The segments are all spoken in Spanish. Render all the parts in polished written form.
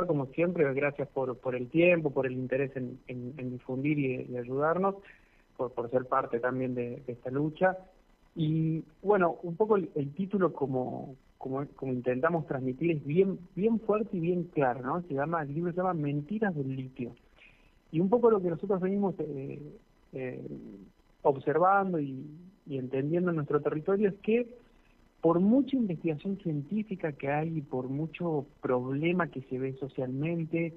como siempre, gracias por el tiempo, por el interés en difundir y ayudarnos, por ser parte también de esta lucha. Y bueno, un poco el título como intentamos transmitir es bien fuerte y bien claro, ¿no? El libro se llama Mentiras del litio. Y un poco lo que nosotros venimos observando y entendiendo en nuestro territorio es que por mucha investigación científica que hay, por mucho problema que se ve socialmente,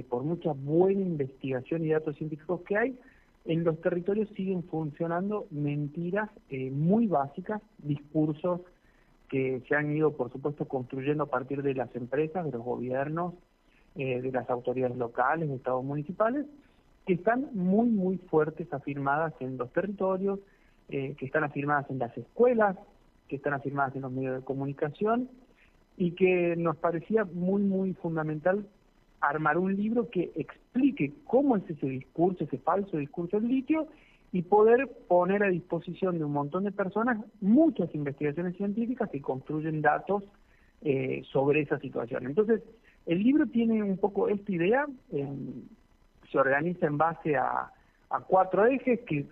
por mucha buena investigación y datos científicos que hay, en los territorios siguen funcionando mentiras muy básicas, discursos que se han ido, por supuesto, construyendo a partir de las empresas, de los gobiernos, de las autoridades locales, de estados municipales, que están muy fuertes afirmadas en los territorios, que están afirmadas en las escuelas, que están afirmadas en los medios de comunicación, y que nos parecía muy fundamental armar un libro que explique cómo es ese discurso, ese falso discurso del litio, y poder poner a disposición de un montón de personas muchas investigaciones científicas que construyen datos sobre esa situación. Entonces, el libro tiene un poco esta idea, se organiza en base a 4 ejes que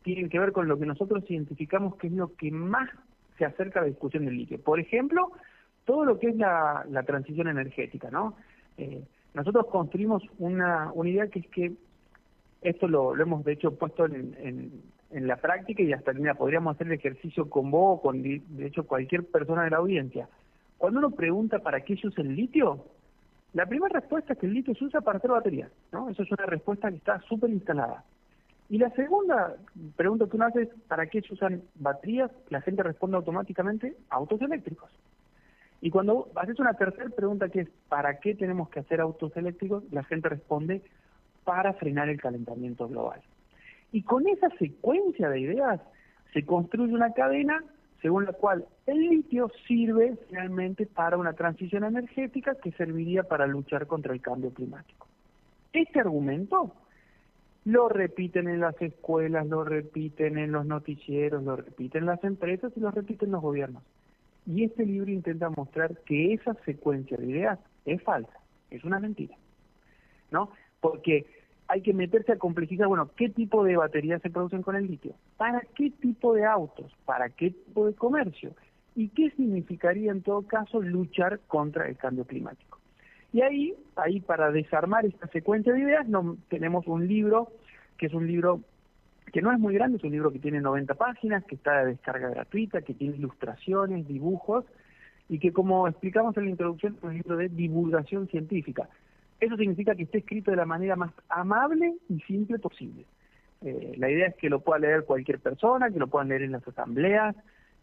tienen que ver con lo que nosotros identificamos que es lo que más se acerca a la discusión del litio. Por ejemplo, todo lo que es la transición energética, ¿no? Nosotros construimos una idea que es que esto lo hemos de hecho puesto en la práctica, y hasta mira, podríamos hacer el ejercicio con vos o con de hecho cualquier persona de la audiencia. Cuando uno pregunta para qué se usa el litio, la primera respuesta es que el litio se usa para hacer baterías, ¿no? Eso es una respuesta que está súper instalada. Y la segunda pregunta que uno hace es ¿para qué se usan baterías? La gente responde automáticamente autos eléctricos. Y cuando haces una tercera pregunta que es ¿para qué tenemos que hacer autos eléctricos? La gente responde para frenar el calentamiento global. Y con esa secuencia de ideas se construye una cadena según la cual el litio sirve finalmente para una transición energética que serviría para luchar contra el cambio climático. Este argumento lo repiten en las escuelas, lo repiten en los noticieros, lo repiten las empresas y lo repiten los gobiernos. Y este libro intenta mostrar que esa secuencia de ideas es falsa, es una mentira, ¿no? Porque hay que meterse a complejizar, bueno, ¿qué tipo de baterías se producen con el litio? ¿Para qué tipo de autos? ¿Para qué tipo de comercio? ¿Y qué significaría en todo caso luchar contra el cambio climático? Y ahí para desarmar esta secuencia de ideas tenemos un libro, que es un libro que no es muy grande, es un libro que tiene 90 páginas, que está de descarga gratuita, que tiene ilustraciones, dibujos, y que, como explicamos en la introducción, es un libro de divulgación científica. Eso significa que esté escrito de la manera más amable y simple posible. La idea es que lo pueda leer cualquier persona, que lo puedan leer en las asambleas,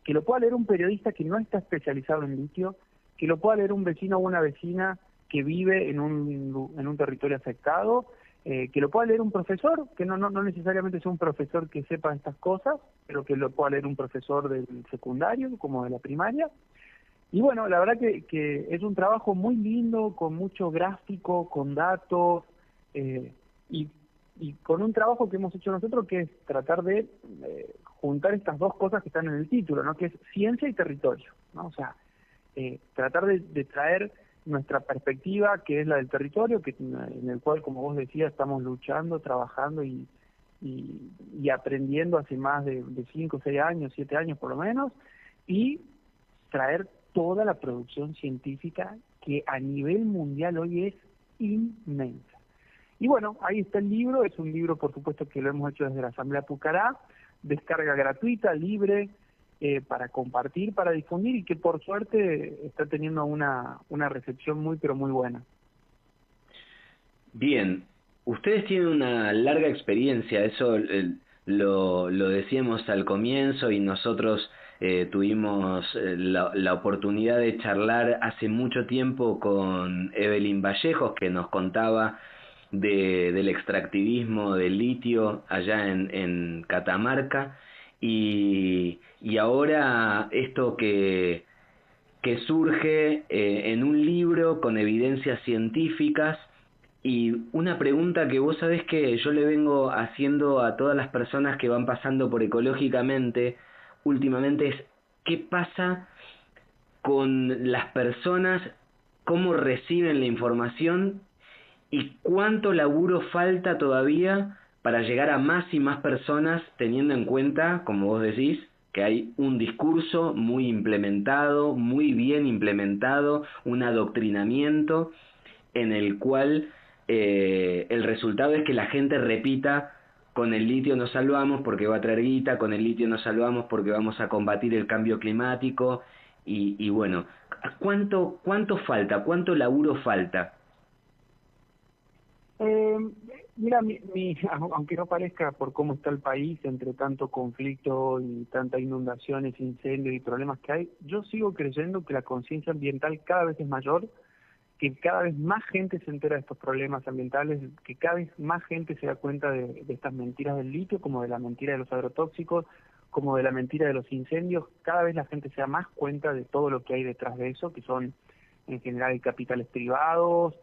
que lo pueda leer un periodista que no está especializado en litio, que lo pueda leer un vecino o una vecina que vive en un territorio afectado, que lo pueda leer un profesor, que no necesariamente sea un profesor que sepa estas cosas, pero que lo pueda leer un profesor del secundario como de la primaria. Y bueno, la verdad que es un trabajo muy lindo, con mucho gráfico, con datos, y con un trabajo que hemos hecho nosotros, que es tratar de juntar estas dos cosas que están en el título, ¿no? Que es ciencia y territorio, ¿no? O sea, tratar de traer nuestra perspectiva, que es la del territorio, en el cual, como vos decías, estamos luchando, trabajando y aprendiendo hace más de 5, 6 años, 7 años por lo menos, y traer toda la producción científica que a nivel mundial hoy es inmensa. Y bueno, ahí está el libro, es un libro por supuesto que lo hemos hecho desde la Asamblea Pucará, descarga gratuita, libre, para compartir, para difundir, y que por suerte está teniendo una recepción muy pero muy buena. Bien, ustedes tienen una larga experiencia, eso lo decíamos al comienzo, y nosotros tuvimos la oportunidad de charlar hace mucho tiempo con Evelyn Vallejos, que nos contaba del extractivismo del litio allá en Catamarca, y ahora esto que surge en un libro con evidencias científicas. Y una pregunta que vos sabés que yo le vengo haciendo a todas las personas que van pasando por Ecológicamente últimamente es: ¿qué pasa con las personas cómo reciben la información y cuánto laburo falta todavía para llegar a más y más personas, teniendo en cuenta, como vos decís, que hay un discurso muy implementado, muy bien implementado, un adoctrinamiento en el cual el resultado es que la gente repita: con el litio nos salvamos porque va a traer guita, con el litio nos salvamos porque vamos a combatir el cambio climático, y bueno, ¿cuánto falta? ¿Cuánto laburo falta? Eh, Mira, aunque no parezca por cómo está el país, entre tanto conflicto y tantas inundaciones, incendios y problemas que hay, yo sigo creyendo que la conciencia ambiental cada vez es mayor, que cada vez más gente se entera de estos problemas ambientales, que cada vez más gente se da cuenta de estas mentiras del litio, como de la mentira de los agrotóxicos, como de la mentira de los incendios. Cada vez la gente se da más cuenta de todo lo que hay detrás de eso, que son en general capitales privados,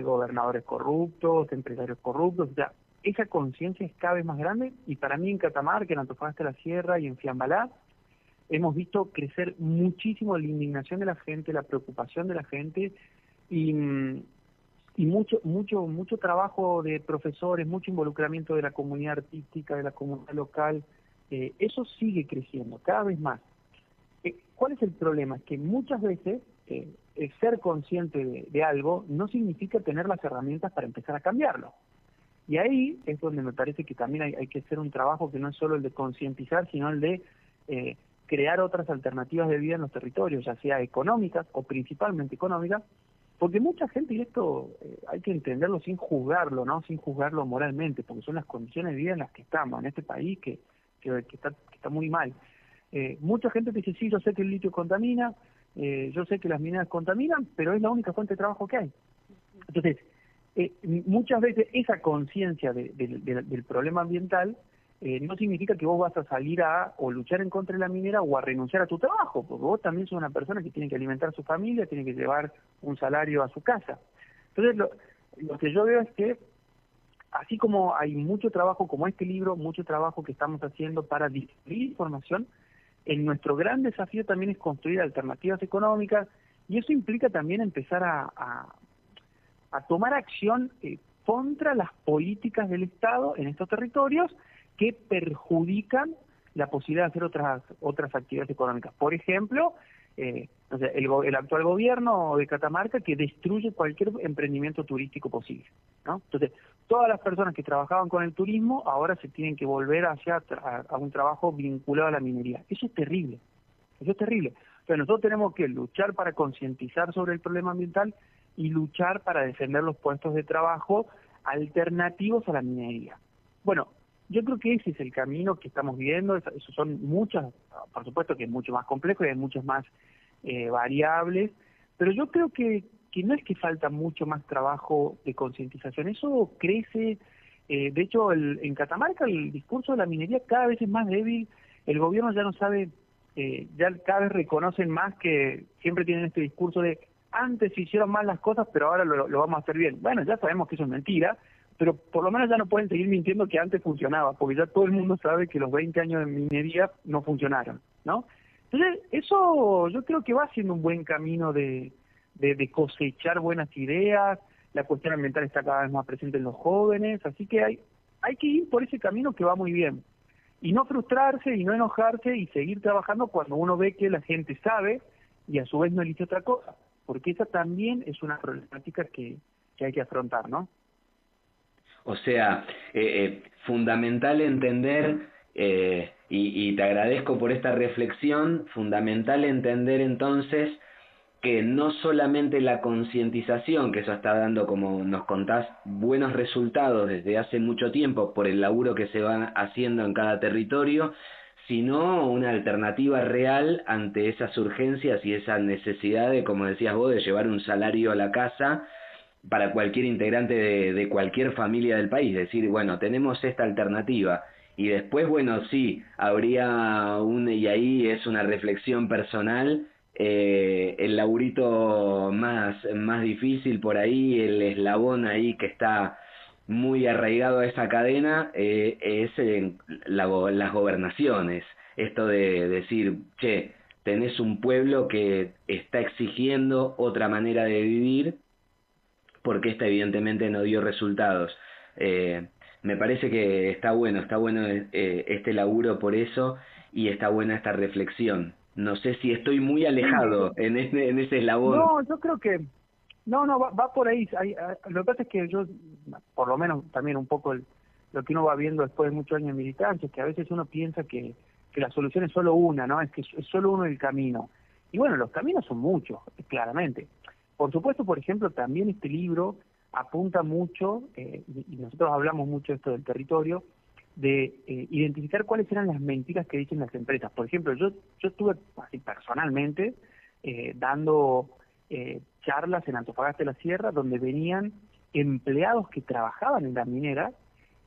gobernadores corruptos, empresarios corruptos. O sea, esa conciencia es cada vez más grande, y para mí en Catamarca, en Antofagasta de la Sierra y en Fiambalá hemos visto crecer muchísimo la indignación de la gente, la preocupación de la gente, y, y mucho trabajo de profesores, mucho involucramiento de la comunidad artística, de la comunidad local. Eso sigue creciendo cada vez más. ¿Cuál es el problema? Es que muchas veces ser consciente de algo no significa tener las herramientas para empezar a cambiarlo. Y ahí es donde me parece que también hay que hacer un trabajo que no es solo el de concientizar, sino el de crear otras alternativas de vida en los territorios, ya sea económicas o principalmente económicas, porque mucha gente, y esto hay que entenderlo sin juzgarlo, ¿no? Sin juzgarlo moralmente, porque son las condiciones de vida en las que estamos, en este país que está muy mal. Mucha gente te dice: sí, yo sé que el litio contamina, yo sé que las mineras contaminan, pero es la única fuente de trabajo que hay. Entonces, muchas veces esa conciencia del problema ambiental no significa que vos vas a salir o luchar en contra de la minera o a renunciar a tu trabajo, porque vos también sos una persona que tiene que alimentar a su familia, tiene que llevar un salario a su casa. Entonces, lo que yo veo es que, así como hay mucho trabajo como este libro, mucho trabajo que estamos haciendo para distribuir información, nuestro gran desafío también es construir alternativas económicas, y eso implica también empezar a tomar acción contra las políticas del Estado en estos territorios que perjudican la posibilidad de hacer otras actividades económicas. Por ejemplo, no sé, el actual gobierno de Catamarca, que destruye cualquier emprendimiento turístico posible, ¿no? Entonces, todas las personas que trabajaban con el turismo ahora se tienen que volver a un trabajo vinculado a la minería. Eso es terrible, eso es terrible. Entonces, nosotros tenemos que luchar para concientizar sobre el problema ambiental y luchar para defender los puestos de trabajo alternativos a la minería. Bueno, yo creo que ese es el camino que estamos viendo. Eso son muchas, por supuesto que es mucho más complejo y hay muchas más variables, pero yo creo que no es que falta mucho más trabajo de concientización, eso crece. De hecho, en Catamarca el discurso de la minería cada vez es más débil, el gobierno ya no sabe, ya cada vez reconocen más que siempre tienen este discurso de: antes se hicieron mal las cosas, pero ahora lo vamos a hacer bien. Bueno, ya sabemos que eso es mentira, pero por lo menos ya no pueden seguir mintiendo que antes funcionaba, porque ya todo el mundo sabe que los 20 años de minería no funcionaron, ¿no? Entonces, eso yo creo que va siendo un buen camino de cosechar buenas ideas. La cuestión ambiental está cada vez más presente en los jóvenes, así que hay que ir por ese camino que va muy bien. Y no frustrarse y no enojarse y seguir trabajando cuando uno ve que la gente sabe y a su vez no elige otra cosa, porque esa también es una problemática que hay que afrontar, ¿no? O sea, fundamental entender, y te agradezco por esta reflexión, fundamental entender entonces que no solamente la concientización, que eso está dando, como nos contás, buenos resultados desde hace mucho tiempo por el laburo que se va haciendo en cada territorio, sino una alternativa real ante esas urgencias y esa necesidad de, como decías vos, de llevar un salario a la casa para cualquier integrante de cualquier familia del país. Decir, bueno, tenemos esta alternativa. Y después, bueno, sí, habría y ahí es una reflexión personal, el laburito más difícil por ahí, el eslabón ahí que está muy arraigado a esa cadena, es las gobernaciones. Esto de decir: che, tenés un pueblo que está exigiendo otra manera de vivir porque esta evidentemente no dio resultados. Me parece que está bueno este laburo por eso, y está buena esta reflexión. No sé si estoy muy Sí, alejado en ese eslabón. no, yo creo que no, va por ahí. Lo que pasa es que yo, por lo menos también un poco lo que uno va viendo después de muchos años de militancia, es que a veces uno piensa que la solución es solo una, ¿no? Es que es solo uno el camino. Y bueno, los caminos son muchos, claramente. Por supuesto, por ejemplo, también este libro apunta mucho, y nosotros hablamos mucho de esto del territorio, de identificar cuáles eran las mentiras que dicen las empresas. Por ejemplo, yo estuve así personalmente dando charlas en Antofagasta de la Sierra donde venían empleados que trabajaban en la minera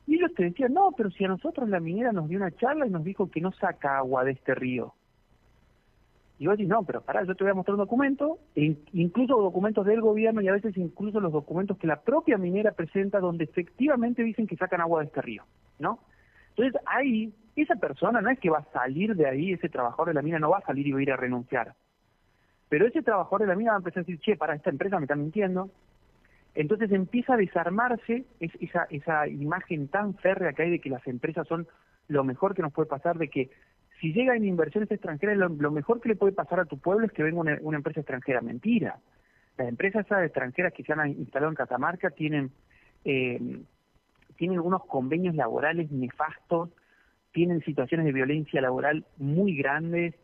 y ellos te decían, no, pero si a nosotros la minera nos dio una charla y nos dijo que no saca agua de este río. Y vos decís, no, pero pará, yo te voy a mostrar un documento, incluso documentos del gobierno y a veces incluso los documentos que la propia minera presenta donde efectivamente dicen que sacan agua de este río, ¿no? Entonces ahí, esa persona no es que va a salir de ahí, ese trabajador de la mina no va a salir y va a ir a renunciar. Pero ese trabajador de la mina va a empezar a decir, che, para esta empresa me están mintiendo. Entonces empieza a desarmarse esa imagen tan férrea que hay de que las empresas son lo mejor que nos puede pasar, de que si llegan inversiones extranjeras, lo mejor que le puede pasar a tu pueblo es que venga una empresa extranjera. Mentira. Las empresas esas extranjeras que se han instalado en Catamarca tienen unos convenios laborales nefastos, tienen situaciones de violencia laboral muy grandes,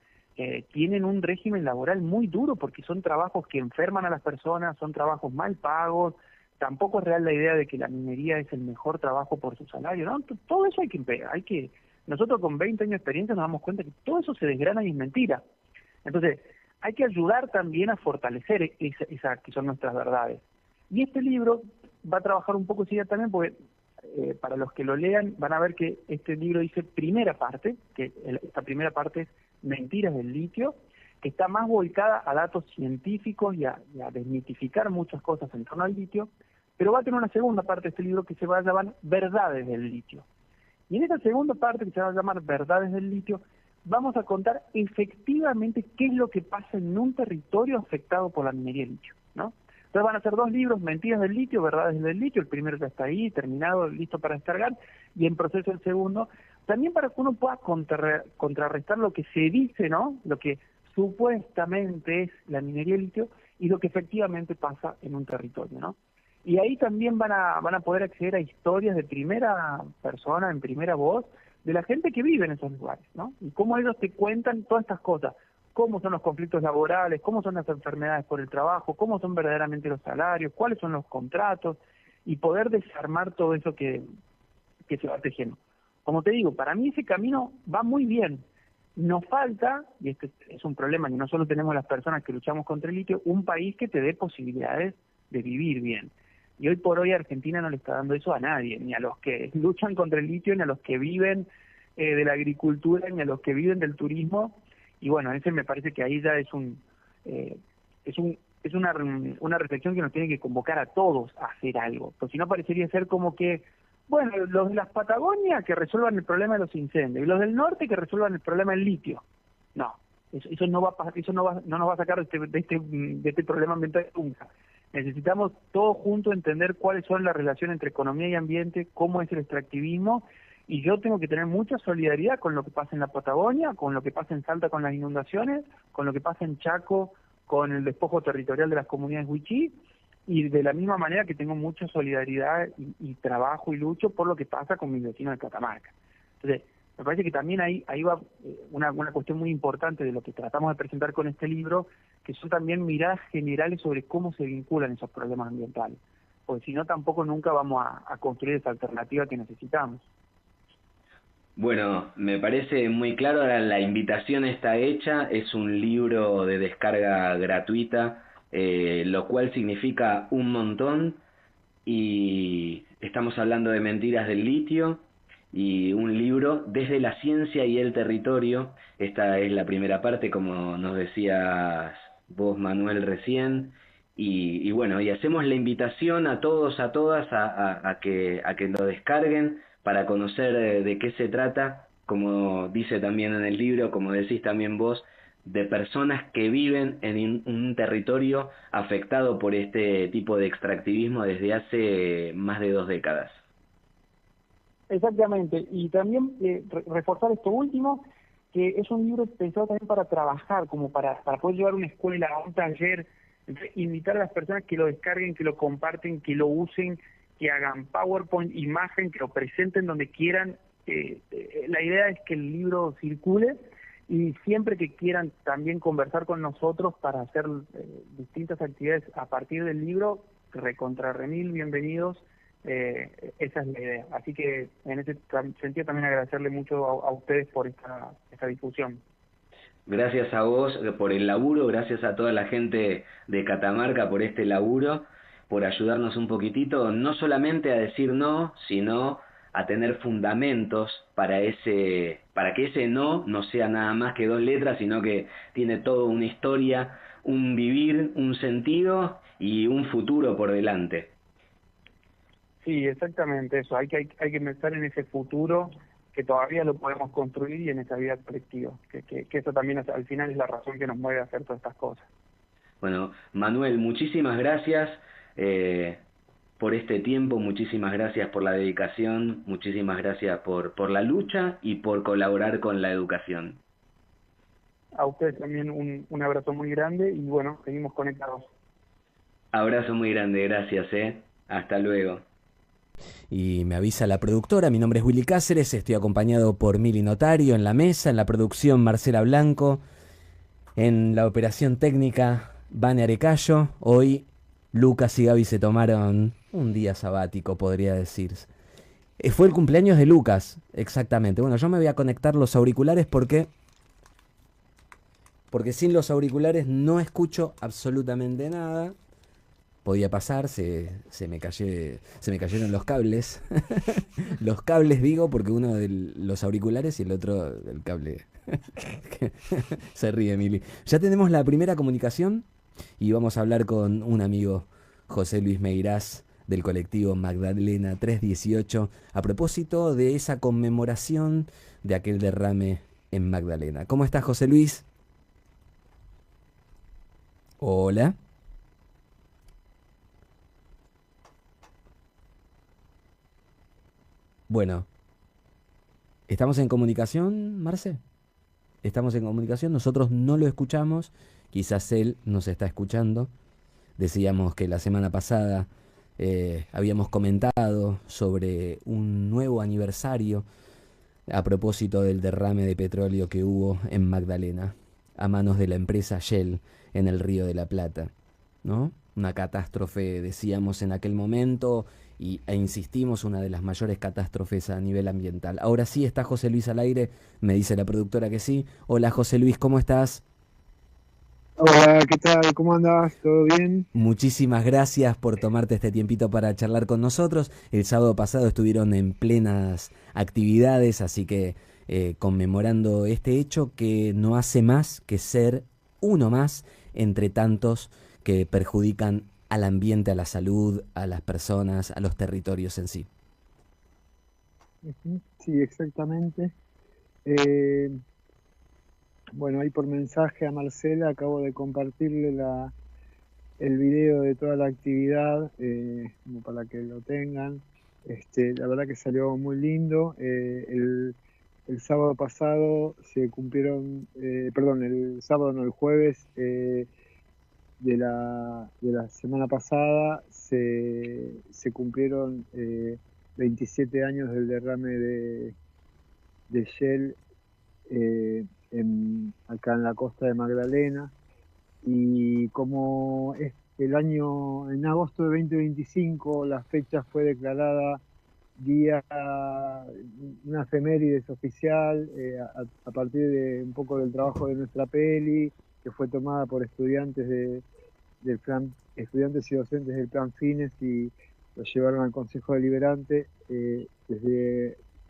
tienen un régimen laboral muy duro porque son trabajos que enferman a las personas, son trabajos mal pagos, tampoco es real la idea de que la minería es el mejor trabajo por su salario, ¿no? Todo eso nosotros con 20 años de experiencia nos damos cuenta que todo eso se desgrana y es mentira. Entonces, hay que ayudar también a fortalecer esa que son nuestras verdades. Y este libro va a trabajar un poco esa también porque para los que lo lean van a ver que este libro dice primera parte, que esta primera parte es Mentiras del litio, que está más volcada a datos científicos y a desmitificar muchas cosas en torno al litio, pero va a tener una segunda parte de este libro que se va a llamar Verdades del litio. Y en esa segunda parte, que se va a llamar Verdades del litio, vamos a contar efectivamente qué es lo que pasa en un territorio afectado por la minería de litio, ¿no? Entonces van a ser 2 libros, Mentiras del litio, Verdades del litio, el primero ya está ahí, terminado, listo para descargar, y en proceso el segundo, también para que uno pueda contrarrestar lo que se dice, ¿no? Lo que supuestamente es la minería de litio y lo que efectivamente pasa en un territorio, ¿no? Y ahí también van a poder acceder a historias de primera persona, en primera voz, de la gente que vive en esos lugares, ¿no? Y cómo ellos te cuentan todas estas cosas, cómo son los conflictos laborales, cómo son las enfermedades por el trabajo, cómo son verdaderamente los salarios, cuáles son los contratos, y poder desarmar todo eso que se va tejiendo. Como te digo, para mí ese camino va muy bien. Nos falta, y este es un problema que no solo tenemos las personas que luchamos contra el litio, un país que te dé posibilidades de vivir bien. Y hoy por hoy Argentina no le está dando eso a nadie, ni a los que luchan contra el litio, ni a los que viven de la agricultura, ni a los que viven del turismo. Y bueno, ese me parece que ahí ya es una reflexión que nos tiene que convocar a todos a hacer algo. Porque si no parecería ser como que, bueno, los de las Patagonias que resuelvan el problema de los incendios y los del norte que resuelvan el problema del litio. No, eso no nos va a sacar de este problema ambiental nunca. Necesitamos todos juntos entender cuáles son las relaciones entre economía y ambiente, cómo es el extractivismo, y yo tengo que tener mucha solidaridad con lo que pasa en la Patagonia, con lo que pasa en Salta con las inundaciones, con lo que pasa en Chaco con el despojo territorial de las comunidades wichí, y de la misma manera que tengo mucha solidaridad y trabajo y lucho por lo que pasa con mis vecinos de Catamarca. Entonces, me parece que también ahí va una cuestión muy importante de lo que tratamos de presentar con este libro, que son también miradas generales sobre cómo se vinculan esos problemas ambientales, porque si no tampoco nunca vamos a construir esa alternativa que necesitamos. Bueno, me parece muy claro, ahora la invitación está hecha, es un libro de descarga gratuita, lo cual significa un montón, y estamos hablando de Mentiras del litio, y un libro desde la ciencia y el territorio. Esta es la primera parte, como nos decías vos, Manuel, recién, y bueno, y hacemos la invitación a todos, a todas, a que lo descarguen para conocer de qué se trata, como dice también en el libro, como decís también vos, de personas que viven en un territorio afectado por este tipo de extractivismo desde hace más de 2 décadas. Exactamente, y también reforzar esto último, que es un libro pensado también para trabajar, como para poder llevar a una escuela, a un taller, entonces, invitar a las personas que lo descarguen, que lo comparten, que lo usen, que hagan PowerPoint, imagen, que lo presenten donde quieran. La idea es que el libro circule y siempre que quieran también conversar con nosotros para hacer distintas actividades a partir del libro, recontra remil, bienvenidos. Esa es la idea. Así que en ese sentido también agradecerle mucho a ustedes por esta difusión. Gracias a vos por el laburo, gracias a toda la gente de Catamarca por este laburo, por ayudarnos un poquitito, no solamente a decir no, sino a tener fundamentos para que ese no no sea nada más que 2 letras, sino que tiene toda una historia, un vivir, un sentido y un futuro por delante. Sí, exactamente eso. Hay que pensar en ese futuro que todavía lo podemos construir y en esa vida colectiva. Que eso también al final es la razón que nos mueve a hacer todas estas cosas. Bueno, Manuel, muchísimas gracias por este tiempo, muchísimas gracias por la dedicación, muchísimas gracias por la lucha y por colaborar con la educación. A ustedes también un abrazo muy grande y bueno, seguimos conectados. Abrazo muy grande, gracias, Hasta luego. Y me avisa la productora, mi nombre es Willy Cáceres, estoy acompañado por Mili Notario en la mesa, en la producción Marcela Blanco, en la operación técnica Vane Arecayo. Hoy Lucas y Gaby se tomaron un día sabático, podría decirse. Fue el cumpleaños de Lucas, exactamente. Bueno, yo me voy a conectar los auriculares porque sin los auriculares no escucho absolutamente nada. Podía pasar, se me cayeron los cables. Los cables digo, porque uno de los auriculares y el otro del cable. Se ríe Mili. Ya tenemos la primera comunicación y vamos a hablar con un amigo, José Luis Meirás, del colectivo Magdalena 318, a propósito de esa conmemoración de aquel derrame en Magdalena. ¿Cómo estás, José Luis? Hola. Bueno, ¿estamos en comunicación, Marce? Estamos en comunicación, nosotros no lo escuchamos, quizás él nos está escuchando. Decíamos que la semana pasada habíamos comentado sobre un nuevo aniversario a propósito del derrame de petróleo que hubo en Magdalena, a manos de la empresa Shell en el Río de la Plata, ¿no? Una catástrofe, decíamos en aquel momento, e insistimos, una de las mayores catástrofes a nivel ambiental. Ahora sí está José Luis al aire, me dice la productora que sí. Hola José Luis, ¿cómo estás? Hola, ¿qué tal? ¿Cómo andás? ¿Todo bien? Muchísimas gracias por tomarte este tiempito para charlar con nosotros. El sábado pasado estuvieron en plenas actividades, así que conmemorando este hecho que no hace más que ser uno más entre tantos que perjudican al ambiente, a la salud, a las personas, a los territorios en sí. Sí, exactamente. Eh, bueno, ahí por mensaje a Marcela acabo de compartirle el video de toda la actividad, como para que lo tengan. La verdad que salió muy lindo. El sábado pasado se cumplieron, perdón, el sábado no, el jueves de la semana pasada se cumplieron 27 años del derrame de Shell acá en la costa de Magdalena, y como en agosto de 2025 la fecha fue declarada día, una efemérides oficial, a partir de un poco del trabajo de nuestra peli, que fue tomada por estudiantes estudiantes y docentes del plan Fines, y lo llevaron al Consejo Deliberante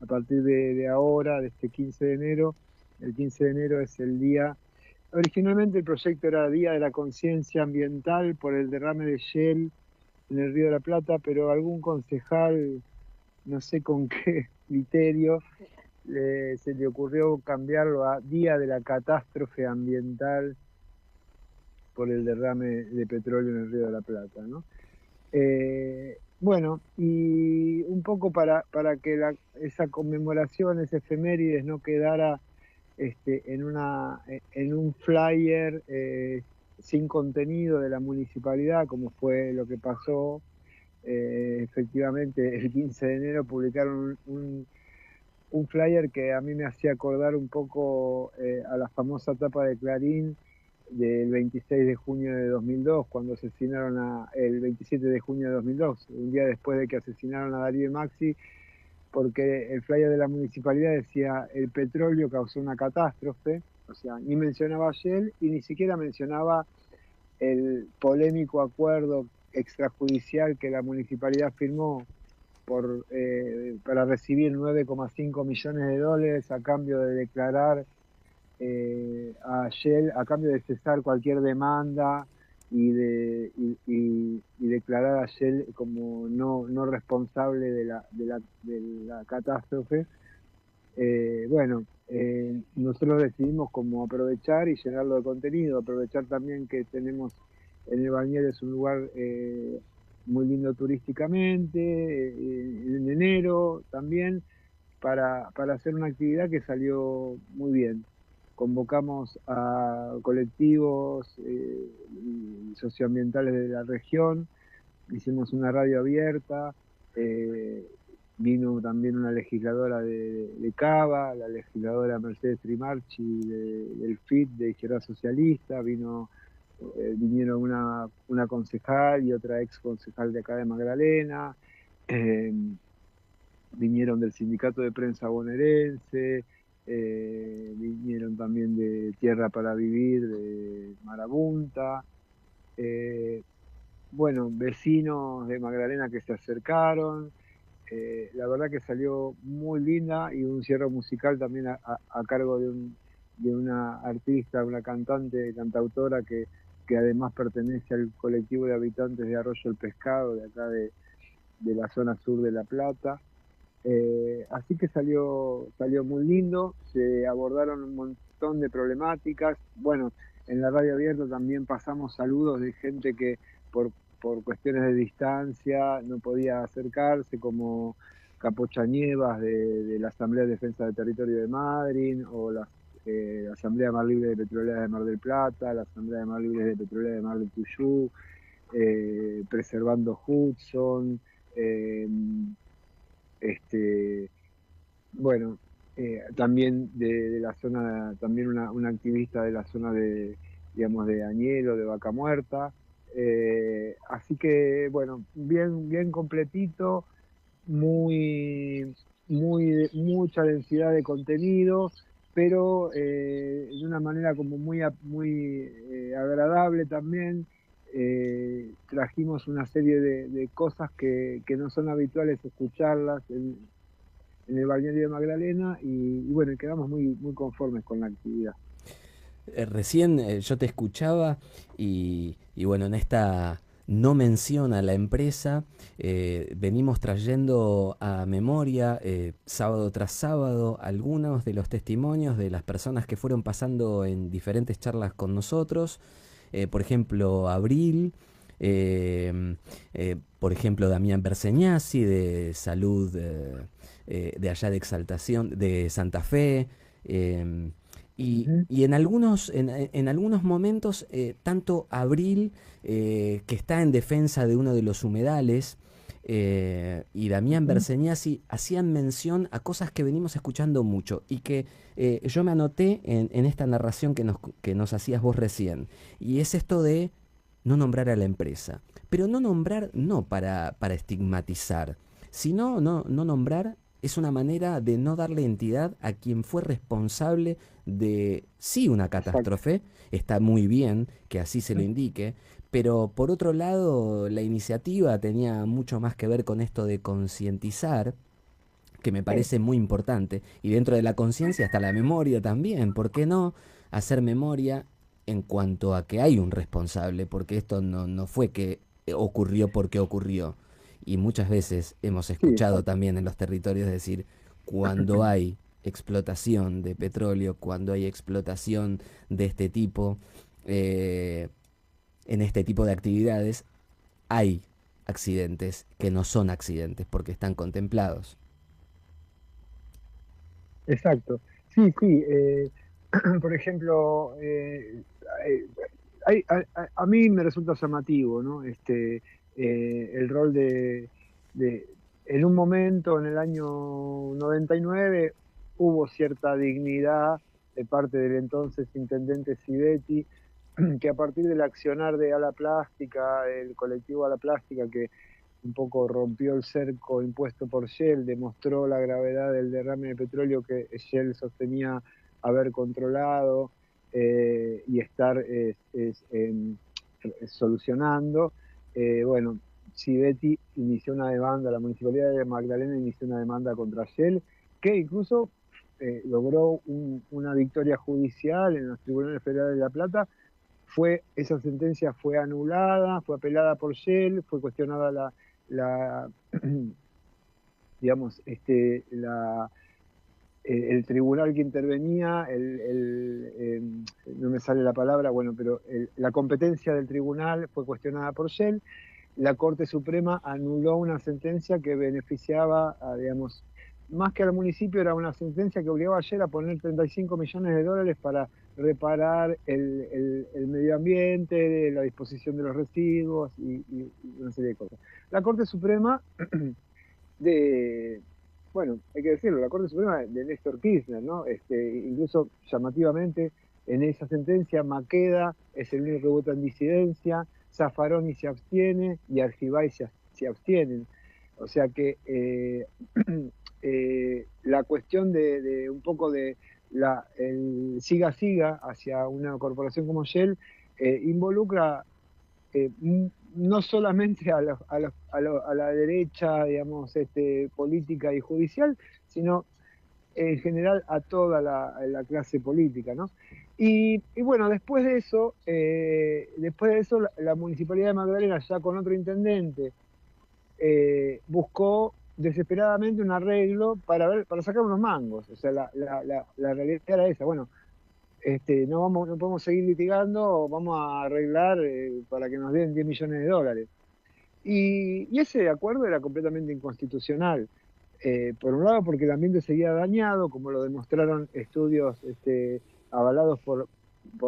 a partir de ahora, de este 15 de enero. El 15 de enero es el día. Originalmente el proyecto era Día de la Conciencia Ambiental por el derrame de Shell en el Río de la Plata, pero algún concejal, no sé con qué criterio, se le ocurrió cambiarlo a Día de la Catástrofe Ambiental por el derrame de petróleo en el Río de la Plata, ¿no? Bueno, y un poco para que esa conmemoración, ese efemérides, no quedara en un flyer sin contenido de la municipalidad, como fue lo que pasó. Efectivamente, el 15 de enero publicaron un flyer que a mí me hacía acordar un poco a la famosa tapa de Clarín del 26 de junio de 2002, cuando asesinaron el 27 de junio de 2002, un día después de que asesinaron a Darío y Maxi, porque el flyer de la municipalidad decía: el petróleo causó una catástrofe, o sea, ni mencionaba a Shell y ni siquiera mencionaba el polémico acuerdo extrajudicial que la municipalidad firmó para recibir 9,5 millones de dólares a cambio de declarar a Shell, a cambio de cesar cualquier demanda y declarar a Shell como no responsable de la catástrofe. Nosotros decidimos como aprovechar y llenarlo de contenido, aprovechar también que tenemos en el balneario, es un lugar muy lindo turísticamente, en enero también, para hacer una actividad que salió muy bien. Convocamos a colectivos socioambientales de la región, hicimos una radio abierta, vino también una legisladora de Cava, la legisladora Mercedes Trimarchi del FIT, de Izquierda Socialista, vinieron una concejal y otra ex concejal de acá de Magdalena, vinieron del Sindicato de Prensa Bonaerense, vinieron también de Tierra para Vivir, de Marabunta, vecinos de Magdalena que se acercaron. La verdad que salió muy linda, y un cierre musical también a cargo de una artista, una cantante, cantautora que además pertenece al colectivo de habitantes de Arroyo el Pescado, de acá de la zona sur de La Plata. Así que salió muy lindo, se abordaron un montón de problemáticas. Bueno, en la radio abierta también pasamos saludos de gente que por cuestiones de distancia no podía acercarse, como Capocha Nievas de la Asamblea de Defensa del Territorio de Madryn, o la Asamblea de Mar Libre de Petroleras de Mar del Plata, la Asamblea de Mar Libre de Petroleras de Mar del Tuyú, Preservando Hudson, también de la zona, también una activista de la zona de Añelo, de Vaca Muerta. Así que, bueno, bien completito, mucha densidad de contenido, pero de una manera como muy agradable también. Trajimos una serie de cosas que no son habituales escucharlas en el balneario de Magdalena, y bueno, quedamos muy conformes con la actividad. Recién yo te escuchaba y bueno, en esta no mención a la empresa, venimos trayendo a memoria sábado tras sábado algunos de los testimonios de las personas que fueron pasando en diferentes charlas con nosotros. Por ejemplo, Abril, por ejemplo, Damián Berseñasi de Salud de allá de Exaltación, de Santa Fe. Y en algunos momentos, tanto Abril, que está en defensa de uno de los humedales, y Damián Berseñasi hacían mención a cosas que venimos escuchando mucho y que yo me anoté en esta narración que nos hacías vos recién. Y es esto de no nombrar a la empresa. Pero no nombrar no para estigmatizar, sino no nombrar es una manera de no darle entidad a quien fue responsable de, sí, una catástrofe. Está muy bien que así se lo indique, pero por otro lado la iniciativa tenía mucho más que ver con esto de concientizar, que me parece muy importante, y dentro de la conciencia está la memoria también. ¿Por qué no hacer memoria en cuanto a que hay un responsable? Porque esto no fue que ocurrió porque ocurrió. Y muchas veces hemos escuchado también en los territorios decir, cuando hay explotación de petróleo, cuando hay explotación de este tipo, en este tipo de actividades, hay accidentes que no son accidentes porque están contemplados. Exacto. Sí, sí. Por ejemplo, a mí me resulta llamativo, ¿no? El rol de, en un momento, en el año 99, hubo cierta dignidad de parte del entonces intendente Civetti, que a partir del accionar de Ala Plástica, el colectivo Ala Plástica, que un poco rompió el cerco impuesto por Shell, demostró la gravedad del derrame de petróleo que Shell sostenía haber controlado y estar solucionando. Bueno, Civetti inició una demanda, la Municipalidad de Magdalena inició una demanda contra Shell, que incluso logró una victoria judicial en los tribunales federales de La Plata. Esa sentencia fue anulada, fue apelada por Shell, fue cuestionada digamos, el tribunal que intervenía, no me sale la palabra, bueno, pero la competencia del tribunal fue cuestionada por Shell. La Corte Suprema anuló una sentencia que beneficiaba, digamos, más que al municipio, era una sentencia que obligaba a Shell a poner 35 millones de dólares para reparar el medio ambiente, la disposición de los residuos y una serie de cosas. La Corte Suprema bueno, hay que decirlo, la Corte Suprema de Néstor Kirchner, ¿no? Incluso llamativamente, en esa sentencia, Maqueda es el único que vota en disidencia, Zaffaroni se abstiene y Argibay se abstienen. O sea que la cuestión de un poco de el siga-siga hacia una corporación como Shell involucra no solamente a la derecha, digamos, política y judicial, sino en general a toda la clase política, ¿no? Y bueno, después de eso, la Municipalidad de Magdalena, ya con otro intendente, buscó desesperadamente un arreglo para sacar unos mangos. O sea, la realidad era esa. Bueno, no podemos seguir litigando, vamos a arreglar para que nos den 10 millones de dólares. Y ese acuerdo era completamente inconstitucional. Por un lado, porque el ambiente seguía dañado, como lo demostraron estudios avalados por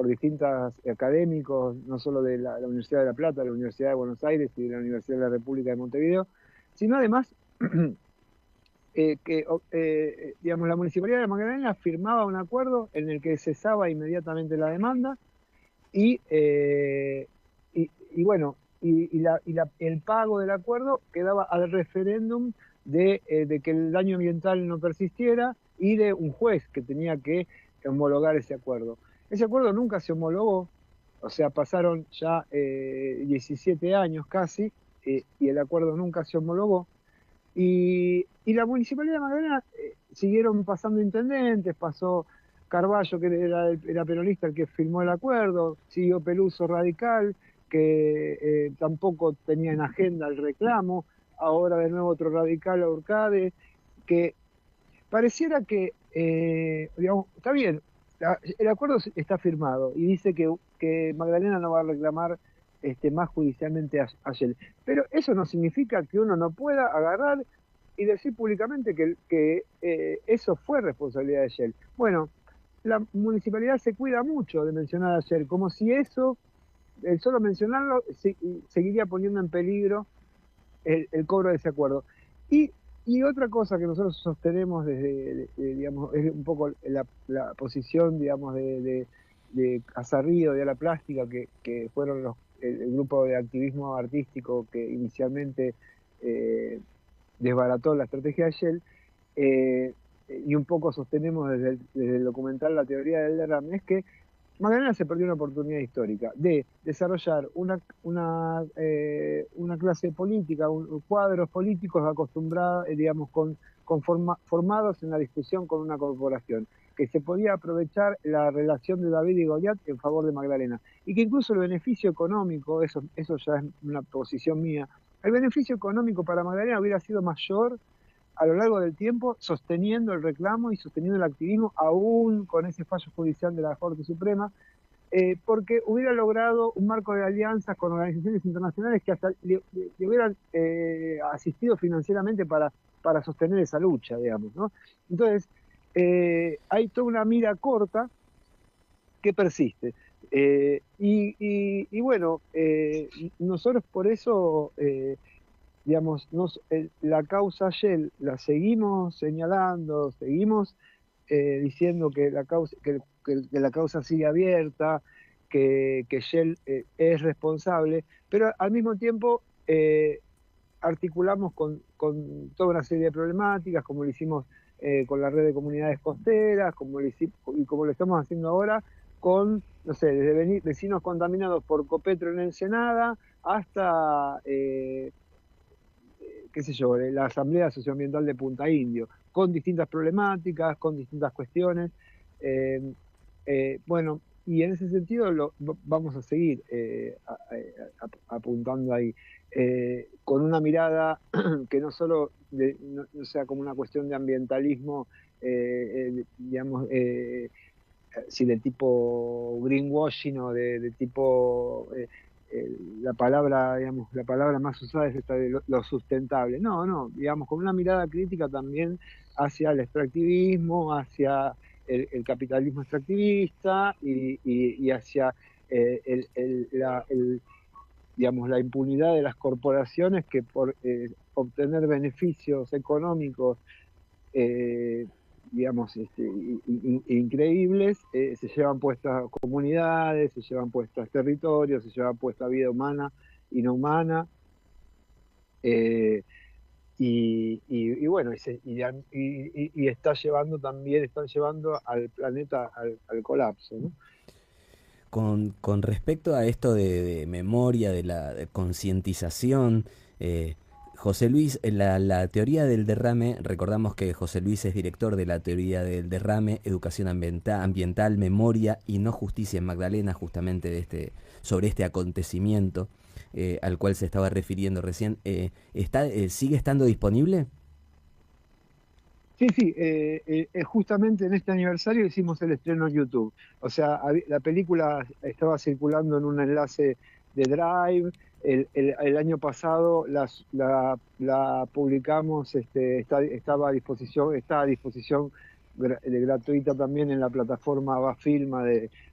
distintos académicos, no solo de la Universidad de La Plata, la Universidad de Buenos Aires y de la Universidad de la República de Montevideo, sino además digamos, la Municipalidad de Magdalena firmaba un acuerdo en el que cesaba inmediatamente la demanda y bueno, el pago del acuerdo quedaba al referéndum de que el daño ambiental no persistiera y de un juez que tenía que homologar ese acuerdo. Ese acuerdo nunca se homologó, o sea, pasaron ya 17 años casi y el acuerdo nunca se homologó. Y la Municipalidad de Magdalena siguieron pasando intendentes, pasó Carballo, que era peronista, el que firmó el acuerdo, siguió Peluso radical, que tampoco tenía en agenda el reclamo, ahora de nuevo otro radical, Urcade, que pareciera que, digamos, está bien, el acuerdo está firmado y dice que Magdalena no va a reclamar más judicialmente a Shell. Pero eso no significa que uno no pueda agarrar y decir públicamente que eso fue responsabilidad de Shell. Bueno, la municipalidad se cuida mucho de mencionar a Shell, como si eso, el solo mencionarlo, seguiría poniendo en peligro el cobro de ese acuerdo. Y otra cosa que nosotros sostenemos digamos, es un poco la posición, digamos, de Azarrío, de Ala Plástica, que fueron el grupo de activismo artístico que inicialmente desbarató la estrategia de Shell, y un poco sostenemos desde el documental La teoría del derrame, es que Magdalena se perdió una oportunidad histórica de desarrollar una clase política, cuadros políticos acostumbrados, digamos, formados en la discusión con una corporación, que se podía aprovechar la relación de David y Goliat en favor de Magdalena, y que incluso el beneficio económico, eso ya es una posición mía, el beneficio económico para Magdalena hubiera sido mayor a lo largo del tiempo sosteniendo el reclamo y sosteniendo el activismo, aún con ese fallo judicial de la Corte Suprema, porque hubiera logrado un marco de alianzas con organizaciones internacionales que hasta le hubieran asistido financieramente para sostener esa lucha, digamos, ¿no? Entonces, hay toda una mira corta que persiste. Y bueno, nosotros por eso, digamos, la causa Shell la seguimos señalando, seguimos diciendo que la causa sigue abierta, que Shell es responsable, pero al mismo tiempo articulamos con toda una serie de problemáticas, como lo hicimos con la red de comunidades costeras, como lo estamos haciendo ahora con, no sé, desde vecinos contaminados por Copetro en Ensenada hasta, qué sé yo, la Asamblea Socioambiental de Punta Indio, con distintas problemáticas, con distintas cuestiones. Bueno, y en ese sentido vamos a seguir apuntando ahí, con una mirada que no solo no sea como una cuestión de ambientalismo, digamos, si de tipo greenwashing o de tipo la palabra, digamos, la palabra más usada es esta de lo sustentable. No, digamos, con una mirada crítica también hacia el extractivismo, hacia el capitalismo extractivista y hacia digamos, la impunidad de las corporaciones que por obtener beneficios económicos digamos, increíbles, se llevan puestas comunidades, se llevan puestas territorios, se llevan puesta vida humana y no humana, y bueno, y están llevando al planeta al colapso, ¿no? Con respecto a esto de memoria, de la concientización, José Luis, la teoría del derrame, recordamos que José Luis es director de la teoría del derrame, educación ambiental, memoria y no justicia en Magdalena, justamente sobre este acontecimiento al cual se estaba refiriendo recién. ¿Sigue estando disponible? Sí, justamente en este aniversario hicimos el estreno en YouTube. O sea, la película estaba circulando en un enlace de Drive. El año pasado la publicamos, está a disposición gratuita también en la plataforma Bafilma,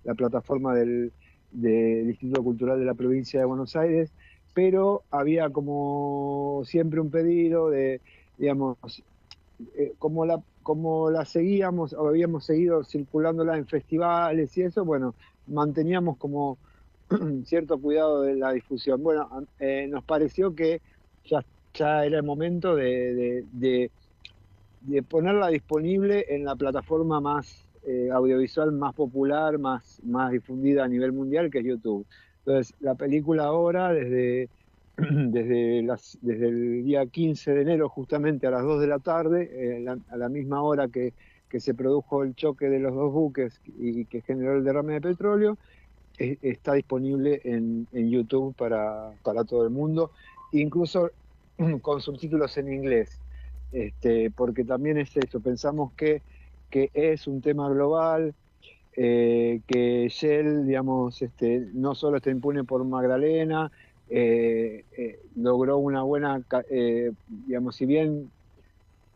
la plataforma del Instituto Cultural de la Provincia de Buenos Aires, pero había como siempre un pedido de, digamos, como la seguíamos o habíamos seguido circulándola en festivales y eso, bueno, manteníamos como cierto cuidado de la difusión. Bueno, nos pareció que ya era el momento de ponerla disponible en la plataforma más audiovisual, más popular, más difundida a nivel mundial, que es YouTube. Entonces, la película ahora, desde el día 15 de enero, justamente a las 2 de la tarde, a la misma hora que se produjo el choque de los dos buques y que generó el derrame de petróleo, está disponible en YouTube para todo el mundo, incluso con subtítulos en inglés, porque también es eso, pensamos que es un tema global, que Shell, digamos, no solo está impune por Magdalena, logró una buena, digamos, si bien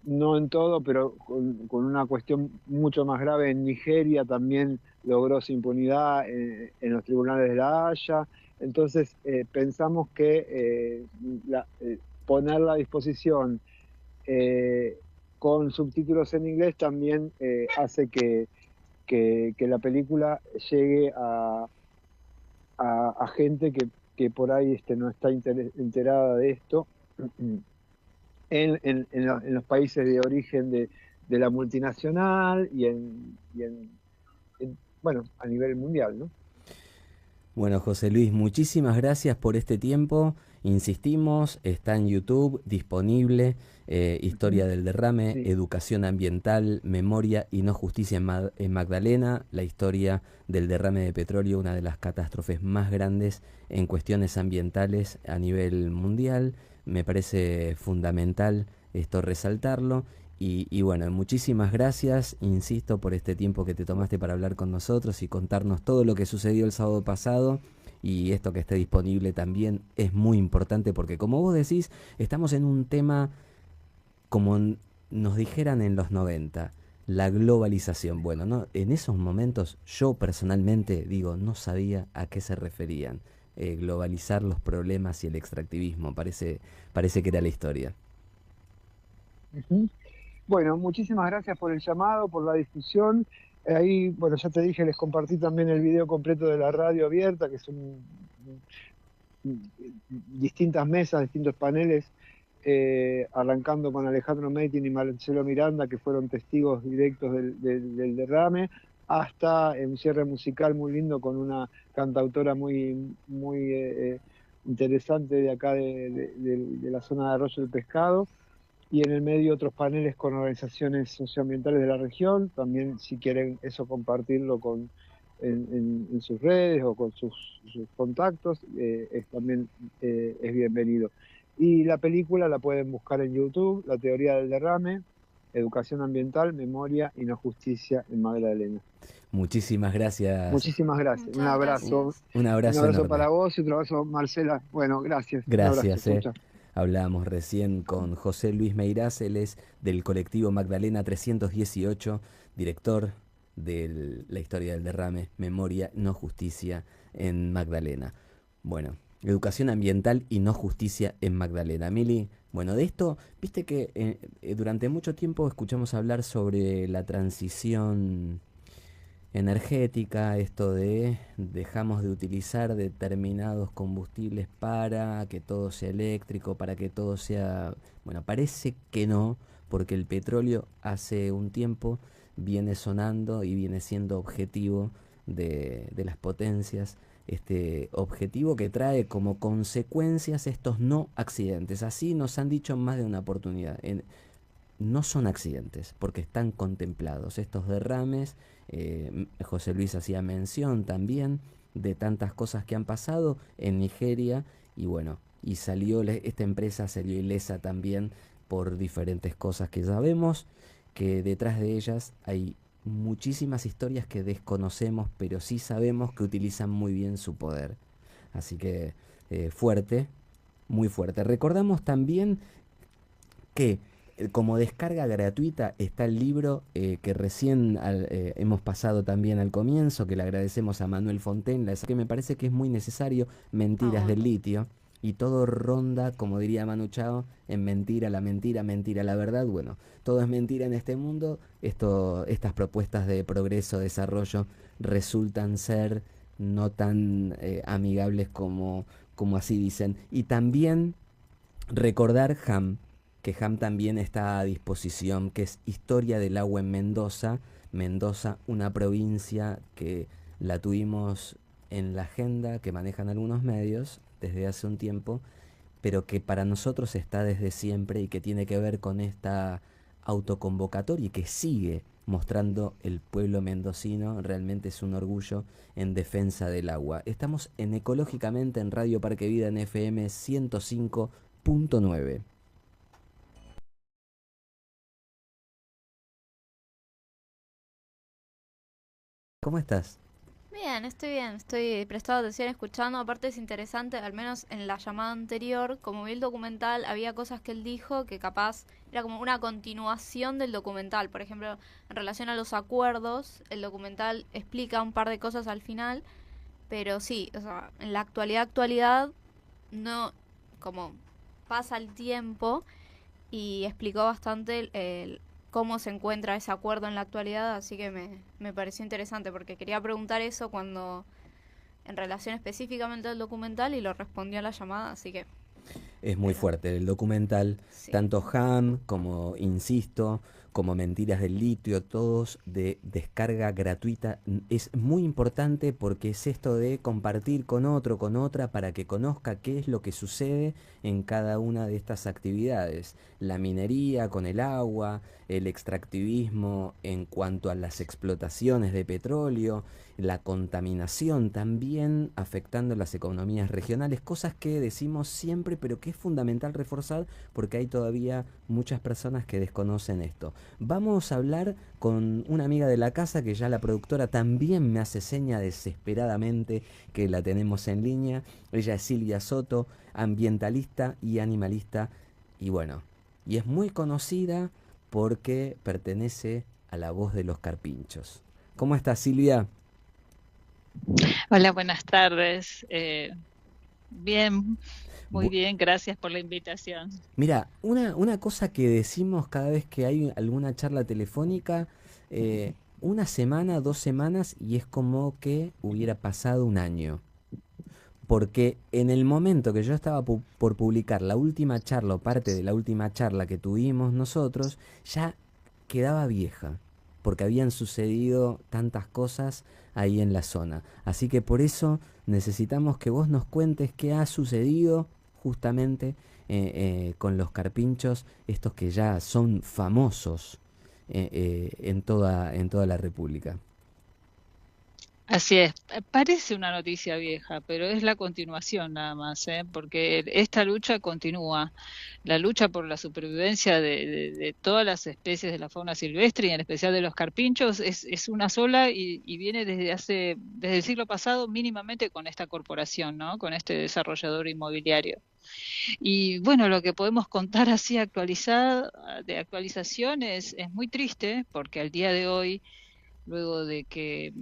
no en todo, pero con una cuestión mucho más grave en Nigeria también logró su impunidad en los tribunales de La Haya. Entonces pensamos que ponerla a disposición con subtítulos en inglés también hace que la película llegue a gente que por ahí no está enterada de esto en los países de origen de la multinacional y bueno, a nivel mundial, ¿no? Bueno, José Luis, muchísimas gracias por este tiempo. Insistimos, está en YouTube, disponible, Historia del Derrame, sí. Educación ambiental, memoria y no justicia en Magdalena, la historia del derrame de petróleo, una de las catástrofes más grandes en cuestiones ambientales a nivel mundial. Me parece fundamental esto resaltarlo. Y bueno, muchísimas gracias, insisto, por este tiempo que te tomaste para hablar con nosotros y contarnos todo lo que sucedió el sábado pasado. Y esto que esté disponible también es muy importante porque, como vos decís, estamos en un tema como nos dijeran en los 90, la globalización. Bueno, no, en esos momentos yo personalmente digo, no sabía a qué se referían. Globalizar los problemas y el extractivismo, parece que era la historia. Ujú. Bueno, muchísimas gracias por el llamado, por la discusión. Ahí, bueno, ya te dije, les compartí también el video completo de la radio abierta, que son distintas mesas, distintos paneles, arrancando con Alejandro Meitin y Marcelo Miranda, que fueron testigos directos del derrame, hasta un cierre musical muy lindo con una cantautora muy interesante de acá de la zona de Arroyo del Pescado. Y en el medio otros paneles con organizaciones socioambientales de la región, también si quieren eso compartirlo en sus redes o con sus contactos, también es bienvenido. Y la película la pueden buscar en YouTube, La teoría del derrame, educación ambiental, memoria y no justicia en Magdalena. Muchísimas gracias. Muchísimas gracias. Muchas Un abrazo. gracias. Un Un abrazo abrazo enorme. para vos y otro abrazo, Marcela. Bueno, gracias. Un abrazo. Gracias. Chau, chau. Hablábamos recién con José Luis Meirás, él es del colectivo Magdalena 318, director de la historia del derrame, memoria, no justicia en Magdalena. Bueno, educación ambiental y no justicia en Magdalena. Mili, bueno, de esto, viste que durante mucho tiempo escuchamos hablar sobre la transición energética, esto de dejamos de utilizar determinados combustibles para que todo sea eléctrico, para que todo sea... Bueno, parece que no, porque el petróleo hace un tiempo viene sonando y viene siendo objetivo de las potencias, este objetivo que trae como consecuencias estos no accidentes. Así nos han dicho en más de una oportunidad. No son accidentes, porque están contemplados estos derrames. José Luis hacía mención también de tantas cosas que han pasado en Nigeria y bueno, y esta empresa salió ilesa también por diferentes cosas que sabemos, que detrás de ellas hay muchísimas historias que desconocemos, pero sí sabemos que utilizan muy bien su poder. Así que fuerte, muy fuerte. Recordamos también que como descarga gratuita está el libro que recién hemos pasado también al comienzo, que le agradecemos a Manuel Fontaine, que me parece que es muy necesario, Mentiras del litio, y todo ronda, como diría Manu Chao, en mentira, mentira, la verdad. Bueno, todo es mentira en este mundo. Estas propuestas de progreso, desarrollo, resultan ser no tan amigables como así dicen. Y también recordar que Ham también está a disposición, que es Historia del Agua en Mendoza. Mendoza, una provincia que la tuvimos en la agenda, que manejan algunos medios desde hace un tiempo, pero que para nosotros está desde siempre y que tiene que ver con esta autoconvocatoria y que sigue mostrando el pueblo mendocino. Realmente es un orgullo en defensa del agua. Estamos en Ecológicamente en Radio Parque Vida en FM 105.9. ¿Cómo estás? Bien, estoy prestando atención escuchando, aparte es interesante, al menos en la llamada anterior, como vi el documental, había cosas que él dijo que capaz era como una continuación del documental, por ejemplo, en relación a los acuerdos, el documental explica un par de cosas al final, pero sí, o sea, en la actualidad, no, como pasa el tiempo y explicó bastante cómo se encuentra ese acuerdo en la actualidad, así que me pareció interesante porque quería preguntar eso cuando en relación específicamente al documental y lo respondió a la llamada, así que... Es muy fuerte el documental, Sí. tanto Ham como, insisto, como Mentiras del Litio, todos de descarga gratuita. Es muy importante porque es esto de compartir con otro, con otra, para que conozca qué es lo que sucede en cada una de estas actividades. La minería con el agua, el extractivismo en cuanto a las explotaciones de petróleo, la contaminación también afectando las economías regionales, cosas que decimos siempre, pero que es fundamental reforzar porque hay todavía muchas personas que desconocen esto. Vamos a hablar con una amiga de la casa que ya la productora también me hace seña desesperadamente que la tenemos en línea. Ella es Silvia Soto, ambientalista y animalista, y bueno, y es muy conocida porque pertenece a La Voz de los Carpinchos. ¿Cómo estás, Silvia? Hola, buenas tardes. Bien, muy Bu- bien, gracias por la invitación. Mira, una cosa que decimos cada vez que hay alguna charla telefónica, una semana, 2 semanas, y es como que hubiera pasado un año. Porque en el momento que yo estaba por publicar la última charla o parte de la última charla que tuvimos nosotros, ya quedaba vieja, porque habían sucedido tantas cosas ahí en la zona. Así que por eso necesitamos que vos nos cuentes qué ha sucedido justamente con los carpinchos, estos que ya son famosos en toda la República. Así es, parece una noticia vieja, pero es la continuación nada más, ¿eh? Porque esta lucha continúa, la lucha por la supervivencia de todas las especies de la fauna silvestre y en especial de los carpinchos es una sola y viene desde el siglo pasado mínimamente con esta corporación, ¿no? Con este desarrollador inmobiliario. Y bueno, lo que podemos contar así de actualización es muy triste porque al día de hoy, luego de que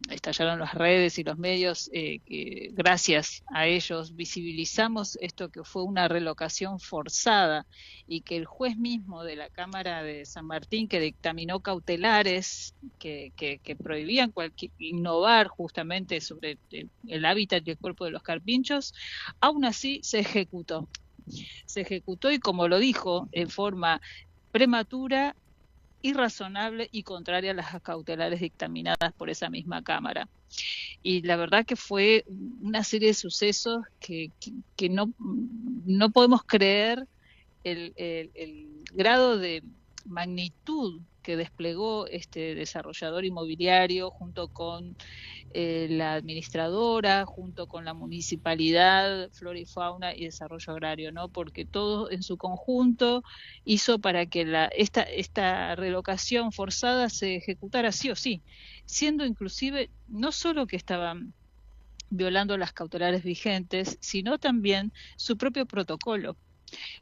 estallaron las redes y los medios, que gracias a ellos visibilizamos esto que fue una relocación forzada y que el juez mismo de la Cámara de San Martín, que dictaminó cautelares que prohibían innovar justamente sobre el hábitat y el cuerpo de los carpinchos, aún así se ejecutó. Se ejecutó y como lo dijo, en forma prematura, irrazonable y contraria a las cautelares dictaminadas por esa misma Cámara. Y la verdad que fue una serie de sucesos que no podemos creer el grado de magnitud que desplegó este desarrollador inmobiliario junto con la administradora, junto con la municipalidad, Flora y Fauna y Desarrollo Agrario, ¿no? Porque todo en su conjunto hizo para que esta relocación forzada se ejecutara sí o sí, siendo inclusive no solo que estaban violando las cautelares vigentes, sino también su propio protocolo,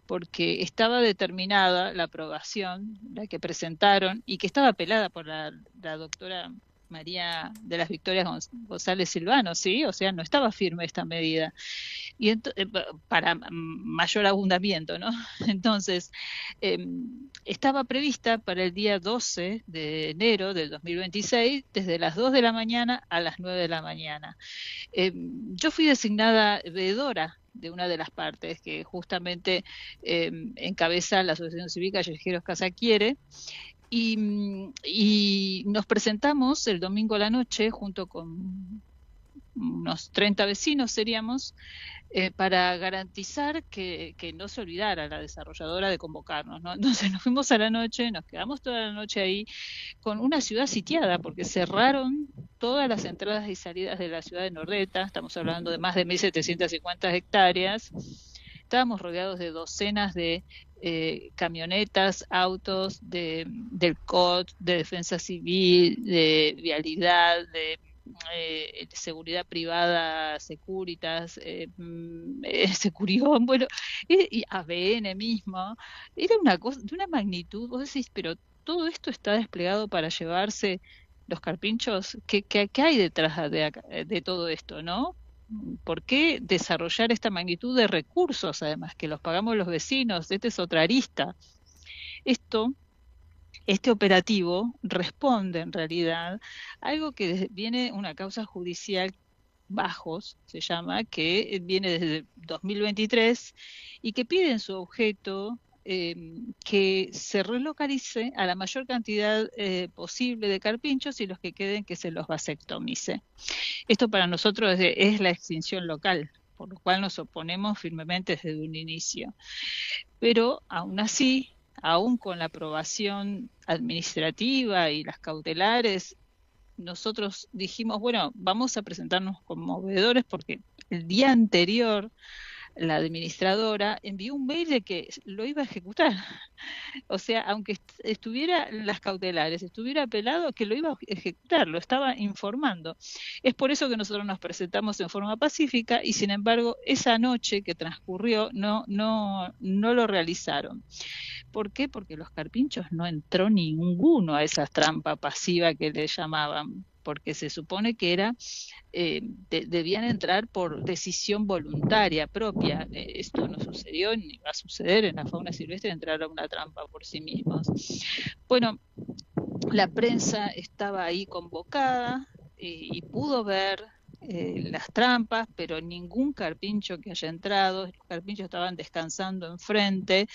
porque estaba determinada la aprobación, la que presentaron, y que estaba apelada por la doctora María de las Victorias González Silvano, ¿sí? O sea, no estaba firme esta medida. Y para mayor abundamiento, ¿no? Entonces, estaba prevista para el día 12 de enero del 2026, desde las 2 de la mañana a las 9 de la mañana. Yo fui designada veedora de una de las partes que justamente encabeza la Asociación Cívica Callejeros Casa Quiere, y nos presentamos el domingo a la noche junto con unos 30 vecinos seríamos, para garantizar que no se olvidara la desarrolladora de convocarnos, ¿no? Entonces nos fuimos a la noche, nos quedamos toda la noche ahí con una ciudad sitiada porque cerraron todas las entradas y salidas de la ciudad de Nordeta, estamos hablando de más de 1.750 hectáreas, estábamos rodeados de docenas de camionetas, autos del COT, de Defensa Civil, de Vialidad, de seguridad privada, Securitas, Securión, bueno, y ABN mismo, era una cosa de una magnitud, vos decís, pero todo esto está desplegado para llevarse los carpinchos, ¿qué hay detrás de todo esto, no? ¿Por qué desarrollar esta magnitud de recursos, además, que los pagamos los vecinos? Esta es otra arista. Este operativo responde en realidad a algo que viene una causa judicial Bajos, se llama, que viene desde 2023 y que pide en su objeto que se relocalice a la mayor cantidad posible de carpinchos, y los que queden que se los vasectomice. Esto para nosotros es la extinción local, por lo cual nos oponemos firmemente desde un inicio. Pero aún así, aún con la aprobación administrativa y las cautelares, nosotros dijimos, bueno, vamos a presentarnos como veedores, porque el día anterior la administradora envió un mail de que lo iba a ejecutar. O sea, aunque estuviera las cautelares, estuviera apelado, que lo iba a ejecutar, lo estaba informando. Es por eso que nosotros nos presentamos en forma pacífica, y sin embargo esa noche que transcurrió no lo realizaron. ¿Por qué? Porque los carpinchos no entró ninguno a esa trampa pasiva que le llamaban, porque se supone que era debían entrar por decisión voluntaria propia. Esto no sucedió ni va a suceder en la fauna silvestre, entrar a una trampa por sí mismos. Bueno, la prensa estaba ahí convocada y pudo ver las trampas, pero ningún carpincho que haya entrado. Los carpinchos estaban descansando enfrente,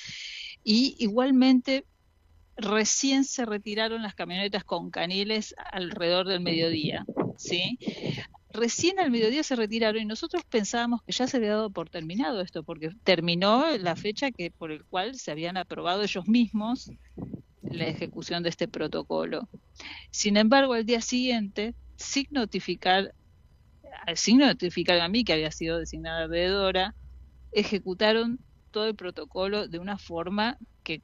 y igualmente recién se retiraron las camionetas con caniles alrededor del mediodía, ¿sí? Recién al mediodía se retiraron, y nosotros pensábamos que ya se había dado por terminado esto, porque terminó la fecha por el cual se habían aprobado ellos mismos la ejecución de este protocolo. Sin embargo, al día siguiente, sin notificar a mí, que había sido designada veedora, ejecutaron todo el protocolo de una forma que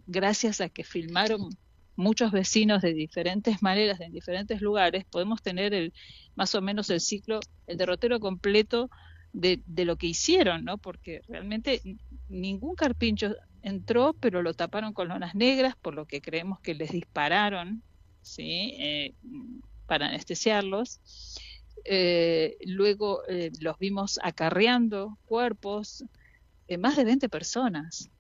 gracias a que filmaron muchos vecinos de diferentes maneras, en diferentes lugares, podemos tener más o menos el ciclo, el derrotero completo de lo que hicieron, ¿no? Porque realmente ningún carpincho entró, pero lo taparon con lonas negras, por lo que creemos que les dispararon, ¿sí? Para anestesiarlos. Luego los vimos acarreando cuerpos, más de 20 personas.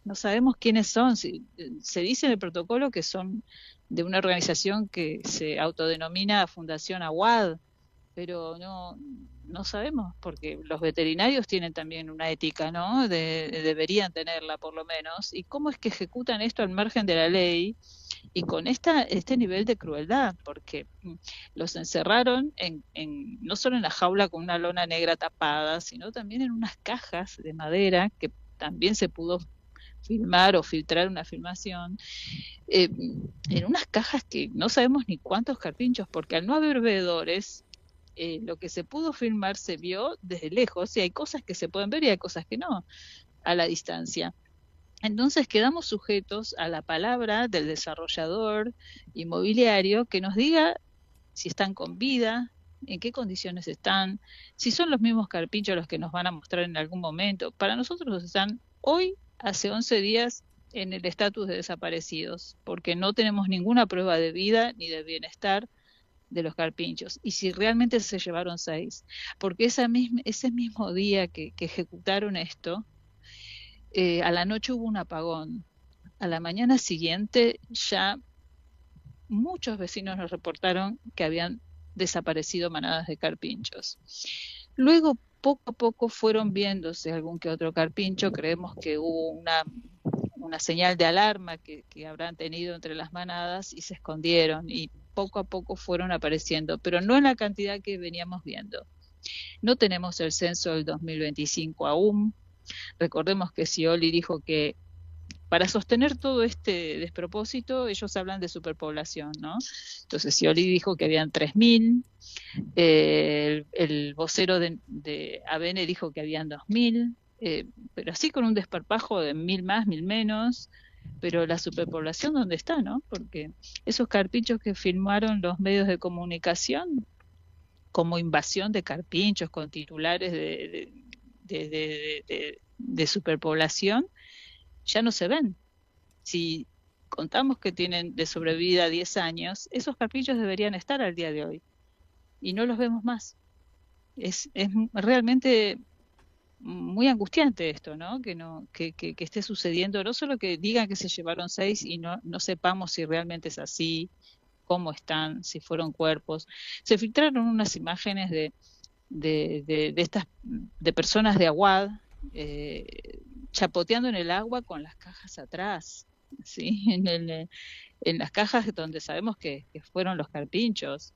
No sabemos quiénes son. Se dice en el protocolo que son de una organización que se autodenomina Fundación Aguad, pero no sabemos, porque los veterinarios tienen también una ética, ¿no? Deberían tenerla, por lo menos. ¿Y cómo es que ejecutan esto al margen de la ley y con este nivel de crueldad? Porque los encerraron no solo en la jaula con una lona negra tapada, sino también en unas cajas de madera, que también se pudo filmar o filtrar una filmación, en unas cajas que no sabemos ni cuántos carpinchos, porque al no haber veedores, lo que se pudo filmar se vio desde lejos, y hay cosas que se pueden ver y hay cosas que no, a la distancia. Entonces quedamos sujetos a la palabra del desarrollador inmobiliario que nos diga si están con vida, en qué condiciones están, si son los mismos carpinchos los que nos van a mostrar en algún momento. Para nosotros están hoy, hace 11 días, en el estatus de desaparecidos, porque no tenemos ninguna prueba de vida ni de bienestar de los carpinchos, y si realmente se llevaron 6, porque ese mismo día que ejecutaron esto, a la noche hubo un apagón. A la mañana siguiente ya muchos vecinos nos reportaron que habían desaparecido manadas de carpinchos. Luego, poco a poco fueron viéndose algún que otro carpincho. Creemos que hubo una señal de alarma que habrán tenido entre las manadas y se escondieron, y poco a poco fueron apareciendo, pero no en la cantidad que veníamos viendo. No tenemos el censo del 2025 aún. Recordemos que Scioli dijo que para sostener todo este despropósito, ellos hablan de superpoblación, ¿no? Entonces Scioli dijo que habían 3.000, el vocero de ABN dijo que habían 2.000, pero así con un desparpajo de 1.000 más, 1.000 menos. Pero la superpoblación, ¿dónde está, no? Porque esos carpinchos que filmaron los medios de comunicación como invasión de carpinchos con titulares de superpoblación, ya no se ven. Si contamos que tienen de sobrevida 10 años, esos carpinchos deberían estar al día de hoy, y no los vemos más. Es realmente muy angustiante esto, ¿no? Que esté sucediendo, no solo que digan que se llevaron 6 y no sepamos si realmente es así, cómo están, si fueron cuerpos. Se filtraron unas imágenes de estas de personas de Aguad, chapoteando en el agua con las cajas atrás, ¿sí? En las cajas donde sabemos que fueron los carpinchos.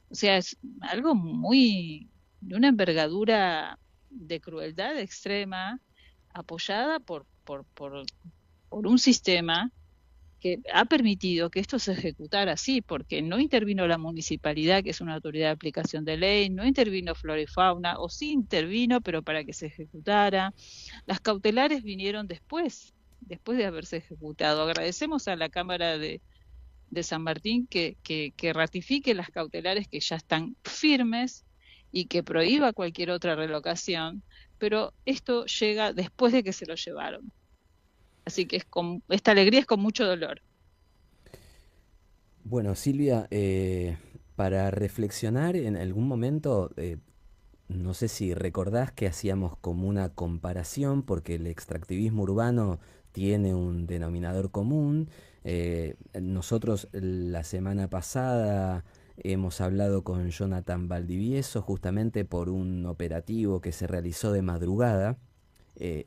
O sea, es algo muy, de una envergadura de crueldad extrema, apoyada por un sistema que ha permitido que esto se ejecutara así, porque no intervino la municipalidad, que es una autoridad de aplicación de ley, no intervino Flora y Fauna, o sí intervino, pero para que se ejecutara. Las cautelares vinieron después de haberse ejecutado. Agradecemos a la Cámara de San Martín que ratifique las cautelares que ya están firmes y que prohíba cualquier otra relocación, pero esto llega después de que se lo llevaron. Así que esta alegría es con mucho dolor. Bueno, Silvia, para reflexionar en algún momento, no sé si recordás que hacíamos como una comparación, porque el extractivismo urbano tiene un denominador común. Nosotros la semana pasada hemos hablado con Jonathan Valdivieso justamente por un operativo que se realizó de madrugada.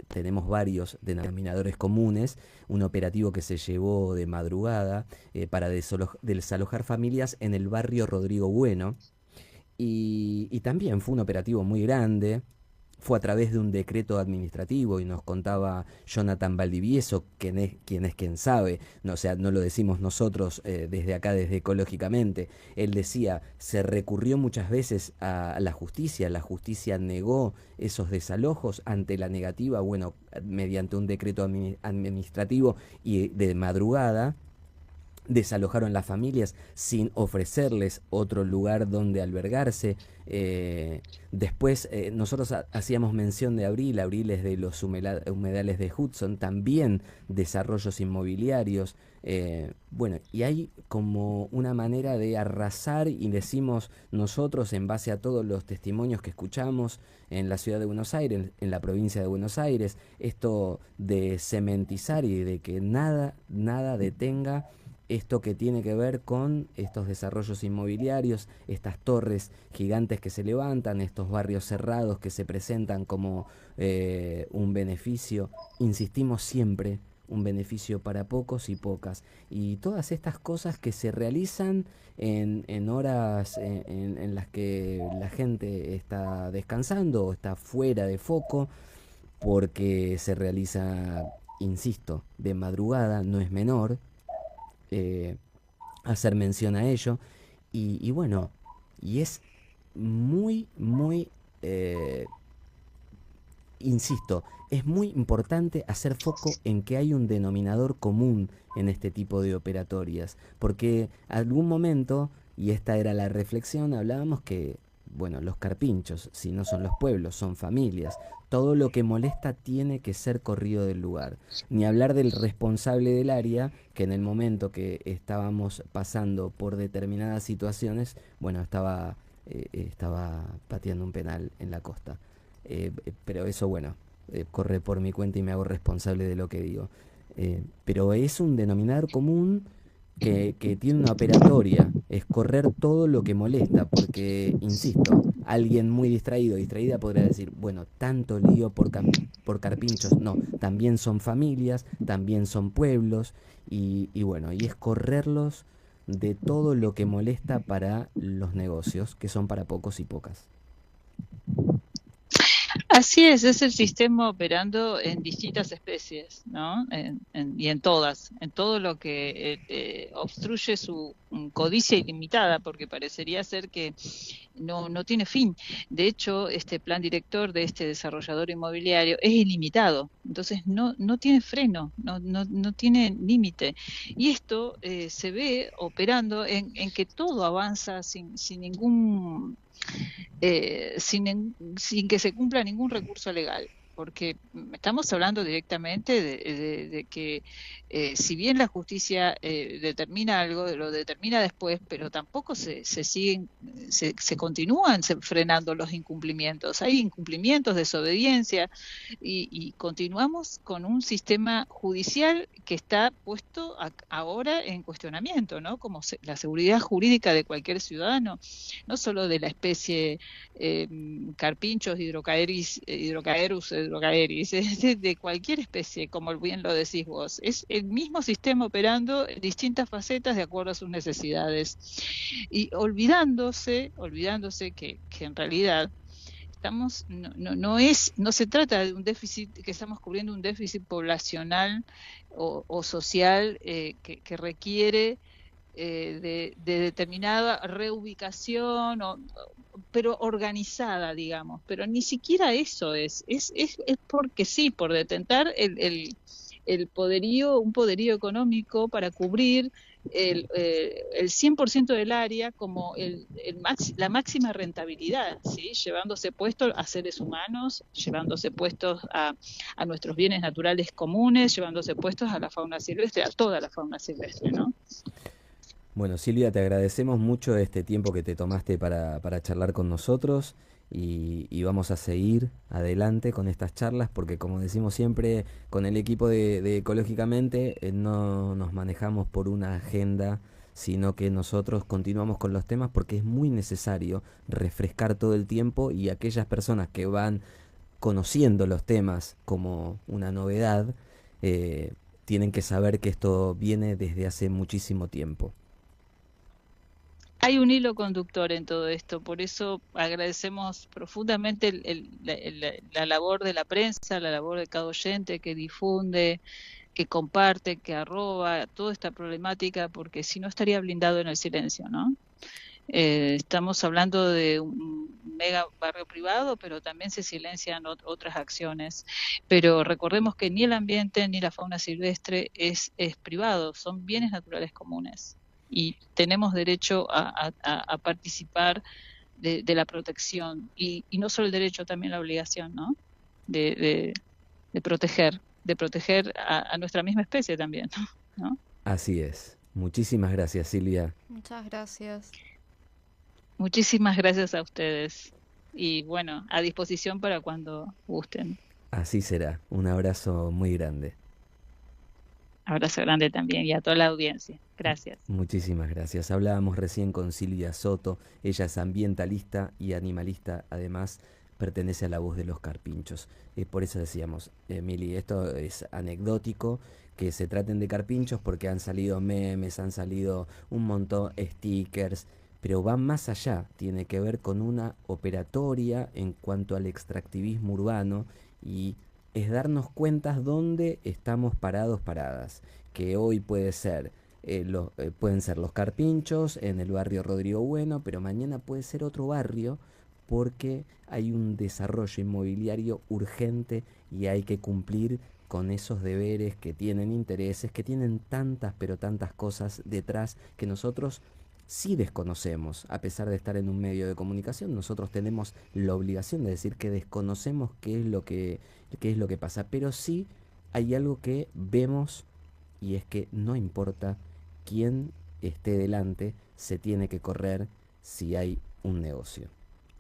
Tenemos varios denominadores comunes, un operativo que se llevó de madrugada para desalojar familias en el barrio Rodrigo Bueno, y también fue un operativo muy grande. Fue a través de un decreto administrativo, y nos contaba Jonathan Valdivieso, quien sabe, no, o sea, no lo decimos nosotros desde acá, desde Ecológicamente. Él decía, se recurrió muchas veces a la justicia negó esos desalojos. Ante la negativa, bueno, mediante un decreto administrativo y de madrugada, desalojaron las familias sin ofrecerles otro lugar donde albergarse. Después nosotros hacíamos mención de Abril es de los humedales de Hudson, también desarrollos inmobiliarios. Bueno, y hay como una manera de arrasar, y decimos nosotros en base a todos los testimonios que escuchamos en la ciudad de Buenos Aires, en la provincia de Buenos Aires, esto de cementizar y de que nada detenga esto que tiene que ver con estos desarrollos inmobiliarios, estas torres gigantes que se levantan, estos barrios cerrados que se presentan como un beneficio, insistimos siempre, un beneficio para pocos y pocas. Y todas estas cosas que se realizan en horas en las que la gente está descansando o está fuera de foco, porque se realiza, insisto, de madrugada, no es menor hacer mención a ello, y bueno, y es muy insisto, es muy importante hacer foco en que hay un denominador común en este tipo de operatorias, porque algún momento, y esta era la reflexión, hablábamos que, bueno, los carpinchos, si no son los pueblos, son familias. Todo lo que molesta tiene que ser corrido del lugar. Ni hablar del responsable del área, que en el momento que estábamos pasando por determinadas situaciones, bueno, estaba pateando un penal en la costa. Pero eso, bueno, corre por mi cuenta y me hago responsable de lo que digo. Pero es un denominador común que tiene una operatoria, es correr todo lo que molesta, porque, insisto, alguien muy distraída podrá decir, bueno, tanto lío por carpinchos. No, también son familias, también son pueblos, y bueno, y es correrlos de todo lo que molesta para los negocios, que son para pocos y pocas. Así es el sistema operando en distintas especies, ¿no? Y en todas, en todo lo que obstruye su codicia ilimitada, porque parecería ser que no tiene fin. De hecho, este plan director de este desarrollador inmobiliario es ilimitado, entonces no tiene freno, no tiene límite. Y esto se ve operando en que todo avanza sin ningún... sin que se cumpla ningún recurso legal, porque estamos hablando directamente de que si bien la justicia determina algo, lo determina después, pero tampoco se continúan frenando los incumplimientos. Hay incumplimientos, desobediencia, y continuamos con un sistema judicial que está puesto ahora en cuestionamiento, ¿no? Como la seguridad jurídica de cualquier ciudadano, no solo de la especie carpinchos, hidrocaerus de drogaeris, es de cualquier especie, como bien lo decís vos. Es el mismo sistema operando en distintas facetas de acuerdo a sus necesidades. Y olvidándose que en realidad no se trata de un déficit, que estamos cubriendo un déficit poblacional o social que requiere de determinada reubicación, pero organizada, digamos. Pero ni siquiera eso es porque sí, por detentar el poderío, un poderío económico para cubrir el 100% del área como la máxima rentabilidad, ¿sí? Llevándose puestos a seres humanos, llevándose puestos a nuestros bienes naturales comunes, llevándose puestos a la fauna silvestre, a toda la fauna silvestre, ¿no? Bueno, Silvia, te agradecemos mucho este tiempo que te tomaste para charlar con nosotros y vamos a seguir adelante con estas charlas porque como decimos siempre con el equipo de Ecológicamente no nos manejamos por una agenda, sino que nosotros continuamos con los temas porque es muy necesario refrescar todo el tiempo y aquellas personas que van conociendo los temas como una novedad, tienen que saber que esto viene desde hace muchísimo tiempo. Hay un hilo conductor en todo esto, por eso agradecemos profundamente la labor de la prensa, la labor de cada oyente que difunde, que comparte, que arroba toda esta problemática, porque si no estaría blindado en el silencio, ¿no? Estamos hablando de un mega barrio privado, pero también se silencian otras acciones. Pero recordemos que ni el ambiente ni la fauna silvestre es privado, son bienes naturales comunes. Y tenemos derecho a participar de la protección. Y no solo el derecho, también la obligación, ¿no? De proteger a nuestra misma especie también, ¿no? Así es. Muchísimas gracias, Silvia. Muchas gracias. Muchísimas gracias a ustedes. Y bueno, a disposición para cuando gusten. Así será. Un abrazo muy grande. Abrazo grande también y a toda la audiencia. Gracias. Muchísimas gracias. Hablábamos recién con Silvia Soto. Ella es ambientalista y animalista. Además, pertenece a la voz de los carpinchos. Por eso decíamos, Mili, esto es anecdótico, que se traten de carpinchos porque han salido memes, han salido un montón stickers, pero van más allá. Tiene que ver con una operatoria en cuanto al extractivismo urbano y es darnos cuenta dónde estamos paradas, que hoy pueden ser los carpinchos en el barrio Rodrigo Bueno, pero mañana puede ser otro barrio porque hay un desarrollo inmobiliario urgente y hay que cumplir con esos deberes que tienen intereses, que tienen tantas pero tantas cosas detrás que nosotros sí desconocemos. A pesar de estar en un medio de comunicación, nosotros tenemos la obligación de decir que desconocemos qué es lo que pasa, pero sí hay algo que vemos y es que no importa quién esté delante, se tiene que correr si hay un negocio.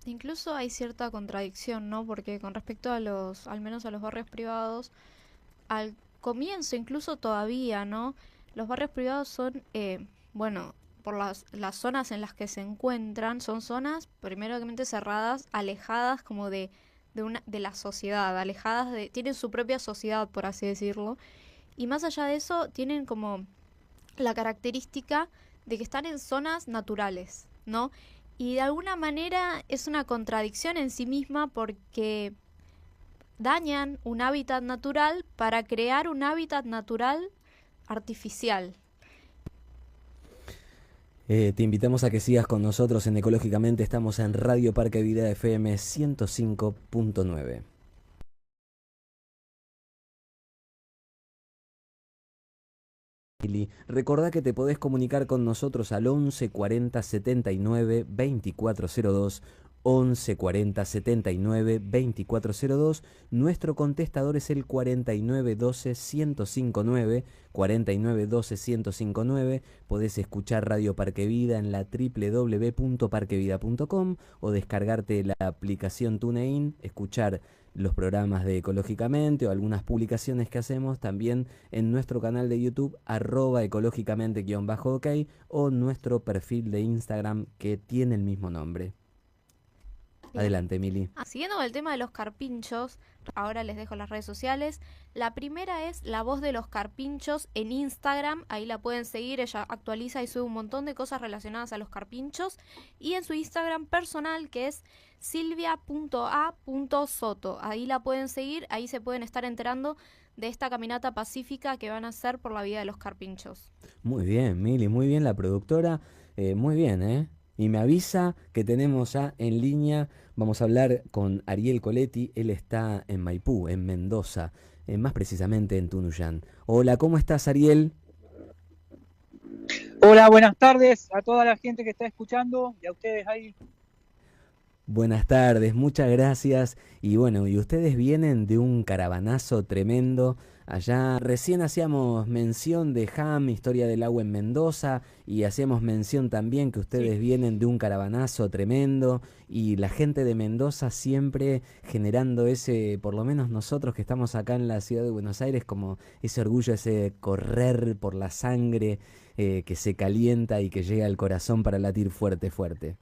Incluso hay cierta contradicción, ¿no? Porque con respecto a al menos a los barrios privados, al comienzo, incluso todavía, ¿no? Los barrios privados son, bueno, por las zonas en las que se encuentran, son zonas primeramente cerradas, alejadas como de la sociedad, tienen su propia sociedad, por así decirlo, y más allá de eso, tienen como la característica de que están en zonas naturales, ¿no? Y de alguna manera es una contradicción en sí misma porque dañan un hábitat natural para crear un hábitat natural artificial. Te invitamos a que sigas con nosotros en Ecológicamente. Estamos en Radio Parque Vida FM 105.9. Recordá que te podés comunicar con nosotros al 11 40 79 2402, 11 40 79 2402. Nuestro contestador es el 49 12 1059, 49 12 1059. Podés escuchar Radio Parque Vida en la www.parquevida.com o descargarte la aplicación TuneIn, escuchar los programas de Ecológicamente o algunas publicaciones que hacemos también en nuestro canal de YouTube @ecológicamente_ok o nuestro perfil de Instagram que tiene el mismo nombre. Adelante, Mili. Siguiendo con el tema de los carpinchos, ahora les dejo las redes sociales. La primera es La Voz de los Carpinchos en Instagram, ahí la pueden seguir, ella actualiza y sube un montón de cosas relacionadas a los carpinchos. Y en su Instagram personal, que es silvia.a.soto, ahí la pueden seguir, ahí se pueden estar enterando de esta caminata pacífica que van a hacer por la vida de los carpinchos. Muy bien, Mili, muy bien la productora, muy bien, ¿eh? Y me avisa que tenemos ya en línea, vamos a hablar con Ariel Coletti, él está en Maipú, en Mendoza, más precisamente en Tunuyán. Hola, ¿cómo estás, Ariel? Hola, buenas tardes a toda la gente que está escuchando y a ustedes ahí. Buenas tardes, muchas gracias. Y bueno, y ustedes vienen de un caravanazo tremendo. Allá recién hacíamos mención de HAM, Historia del Agua en Mendoza, y hacíamos mención también que ustedes vienen de un caravanazo tremendo, y la gente de Mendoza siempre generando ese, por lo menos nosotros que estamos acá en la ciudad de Buenos Aires, como ese orgullo, ese correr por la sangre que se calienta y que llega al corazón para latir fuerte, fuerte.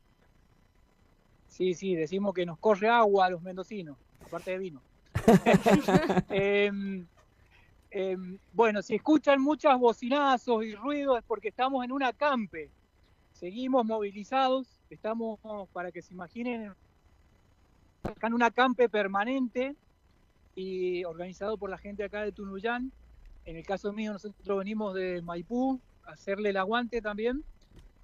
Sí, decimos que nos corre agua a los mendocinos, aparte de vino. Bueno, si escuchan muchos bocinazos y ruidos es porque estamos en un acampe. Seguimos movilizados, estamos, para que se imaginen, acá en un acampe permanente y organizado por la gente acá de Tunuyán. En el caso mío, nosotros venimos de Maipú a hacerle el aguante también.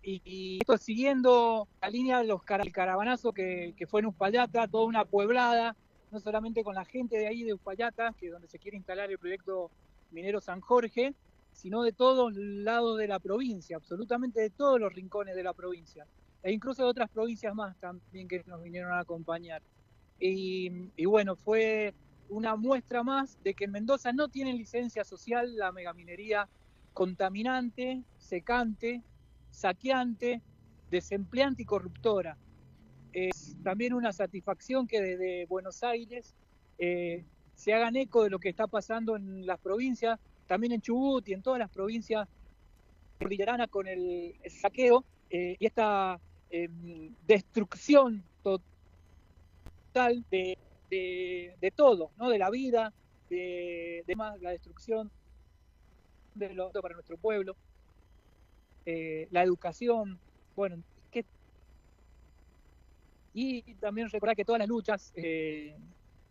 Y esto siguiendo la línea de el caravanazo que fue en Uspallata, toda una pueblada, no solamente con la gente de ahí de Uspallata, que es donde se quiere instalar el proyecto minero San Jorge, sino de todos lados de la provincia, absolutamente de todos los rincones de la provincia, e incluso de otras provincias más también que nos vinieron a acompañar. Y bueno, fue una muestra más de que en Mendoza no tienen licencia social la megaminería contaminante, secante, saqueante, desempleante y corruptora. Es también una satisfacción que desde Buenos Aires se hagan eco de lo que está pasando en las provincias, también en Chubut y en todas las provincias cordilleranas con el saqueo y esta destrucción total de todo, ¿no? De la vida, de la destrucción de lo para nuestro pueblo. La educación, bueno, y también recordar que todas las luchas, que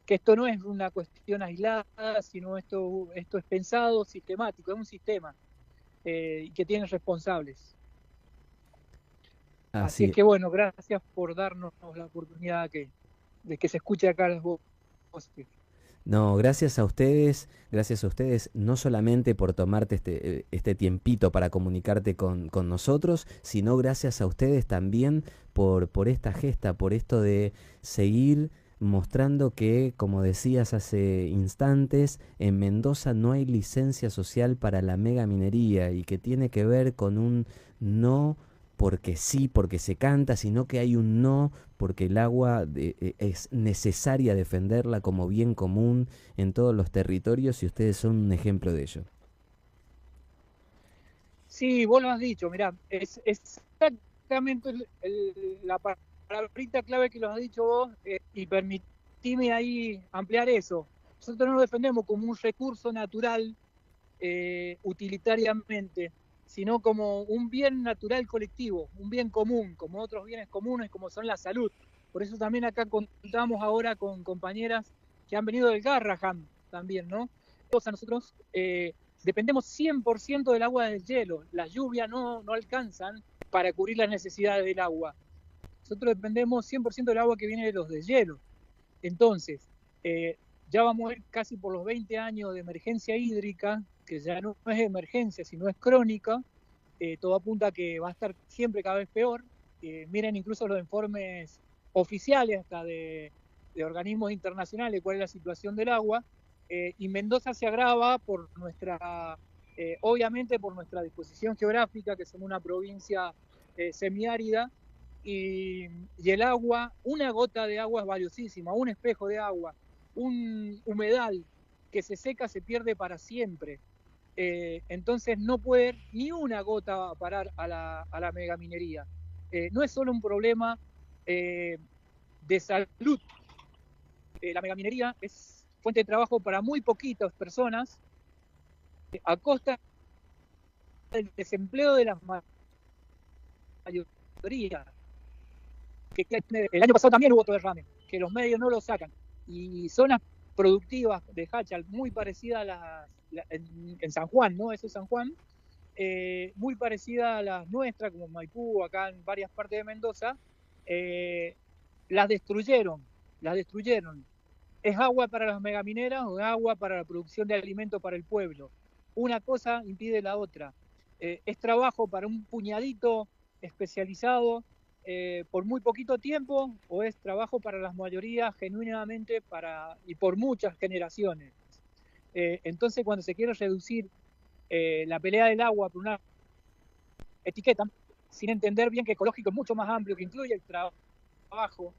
esto no es una cuestión aislada, sino esto es pensado, sistemático, es un sistema y que tiene responsables. Así es que bueno, gracias por darnos la oportunidad de que se escuche acá las voces. No, gracias a ustedes, no solamente por tomarte este tiempito para comunicarte con nosotros, sino gracias a ustedes también por esta gesta, por esto de seguir mostrando que, como decías hace instantes, en Mendoza no hay licencia social para la megaminería y que tiene que ver con un no porque sí, porque se canta, sino que hay un no porque el agua es necesaria defenderla como bien común en todos los territorios y ustedes son un ejemplo de ello. Sí, vos lo has dicho, mirá, es exactamente la palabrita clave que lo has dicho vos y permitime ahí ampliar eso. Nosotros no lo defendemos como un recurso natural utilitariamente, sino como un bien natural colectivo, un bien común, como otros bienes comunes, como son la salud. Por eso también acá contamos ahora con compañeras que han venido del Garrahan también, ¿no? Entonces nosotros dependemos 100% del agua del hielo. Las lluvias no alcanzan para cubrir las necesidades del agua. Nosotros dependemos 100% del agua que viene de los deshielo. Entonces, ya vamos a ir casi por los 20 años de emergencia hídrica, que ya no es emergencia, sino es crónica. Todo apunta a que va a estar siempre cada vez peor. Miren incluso los informes oficiales hasta de organismos internacionales cuál es la situación del agua. Y Mendoza se agrava por obviamente por nuestra disposición geográfica, que somos una provincia semiárida, y el agua, una gota de agua es valiosísima, un espejo de agua, un humedal que se seca se pierde para siempre. Entonces no puede ni una gota parar a la megaminería. No es solo un problema de salud. La megaminería es fuente de trabajo para muy poquitas personas a costa del desempleo de la mayoría. Que el año pasado también hubo otro derrame, que los medios no lo sacan. Y zonas productivas de Hachal muy parecidas a en San Juan, ¿no? Eso es San Juan, muy parecidas a las nuestras, como Maipú, acá en varias partes de Mendoza, las destruyeron. ¿Es agua para las megamineras o es agua para la producción de alimentos para el pueblo? Una cosa impide la otra. Es trabajo para un puñadito especializado por muy poquito tiempo, o es trabajo para las mayorías genuinamente y por muchas generaciones. Entonces, cuando se quiere reducir la pelea del agua por una etiqueta, sin entender bien que ecológico es mucho más amplio, que incluye el trabajo,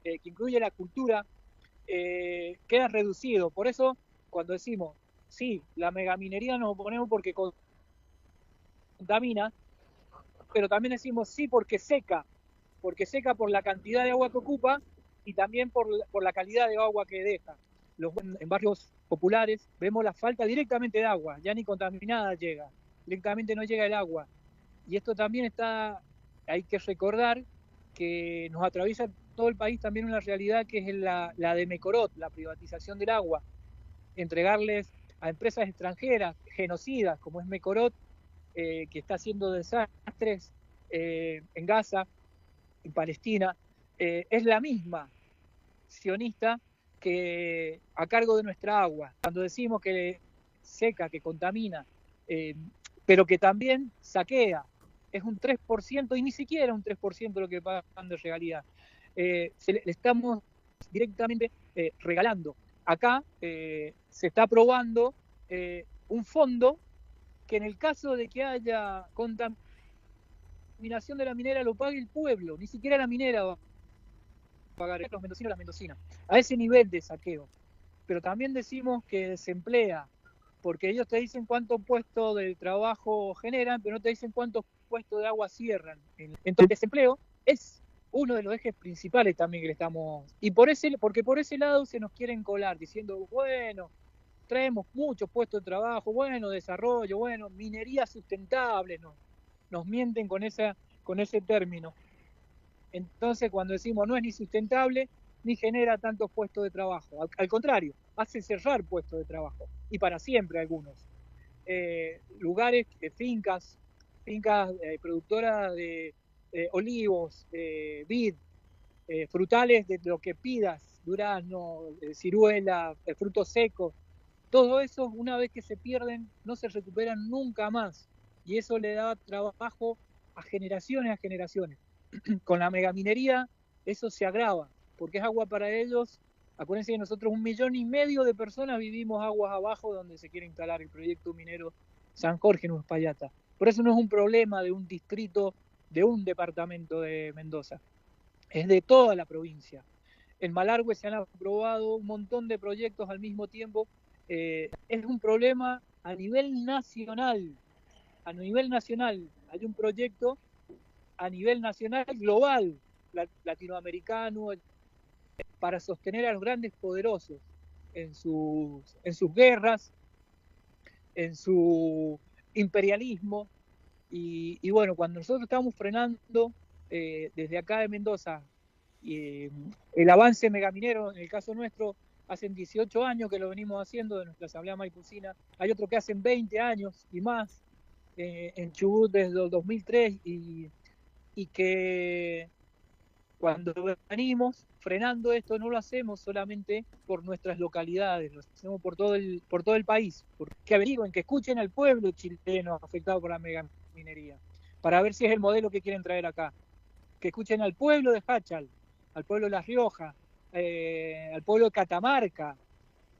que incluye la cultura, queda reducido. Por eso, cuando decimos, sí, la megaminería nos oponemos porque contamina, pero también decimos sí porque seca por la cantidad de agua que ocupa y también por la calidad de agua que deja. En barrios populares vemos la falta directamente de agua, ya ni contaminada llega, directamente no llega el agua. Y esto también hay que recordar que nos atraviesa todo el país también una realidad que es la de Mecorot, la privatización del agua, entregarles a empresas extranjeras, genocidas, como es Mecorot, que está haciendo desastres en Gaza, en Palestina, es la misma sionista que a cargo de nuestra agua. Cuando decimos que seca, que contamina, pero que también saquea, es un 3% y ni siquiera un 3% lo que pagan de regalía. Le estamos directamente regalando. Acá se está aprobando un fondo que en el caso de que haya contaminación de la minera lo pague el pueblo, ni siquiera la minera va a pagar, los mendocinos, las mendocinas, a ese nivel de saqueo. Pero también decimos que desemplea, porque ellos te dicen cuántos puestos de trabajo generan, pero no te dicen cuántos puestos de agua cierran. Entonces el desempleo es uno de los ejes principales también que le estamos... Porque por ese lado se nos quieren colar, diciendo, bueno, traemos muchos puestos de trabajo, bueno, desarrollo, bueno, minería sustentable, ¿no? Nos mienten con ese término. Entonces, cuando decimos no es ni sustentable, ni genera tantos puestos de trabajo. Al contrario, hace cerrar puestos de trabajo, y para siempre algunos. Lugares, fincas productoras de olivos, vid, frutales de lo que pidas, durazno, ciruela, frutos secos, todo eso, una vez que se pierden, no se recuperan nunca más. Y eso le da trabajo a generaciones. Con la megaminería eso se agrava, porque es agua para ellos. Acuérdense que nosotros 1,5 millones de personas vivimos aguas abajo donde se quiere instalar el proyecto minero San Jorge en Uspallata. Por eso no es un problema de un distrito, de un departamento de Mendoza, es de toda la provincia. En Malargüe se han aprobado un montón de proyectos al mismo tiempo. Es un problema a nivel nacional. Hay un proyecto a nivel nacional, global, latinoamericano, para sostener a los grandes poderosos en sus guerras, en su imperialismo. Y bueno, cuando nosotros estamos frenando desde acá de Mendoza el avance megaminero, en el caso nuestro, hace 18 años que lo venimos haciendo de nuestra asamblea maipucina. Hay otro que hacen 20 años y más, en Chubut desde el 2003, y que cuando venimos frenando esto no lo hacemos solamente por nuestras localidades, lo hacemos por todo el país, porque averigüen, que escuchen al pueblo chileno afectado por la megaminería, para ver si es el modelo que quieren traer acá. Que escuchen al pueblo de Hachal, al pueblo de La Rioja, al pueblo de Catamarca,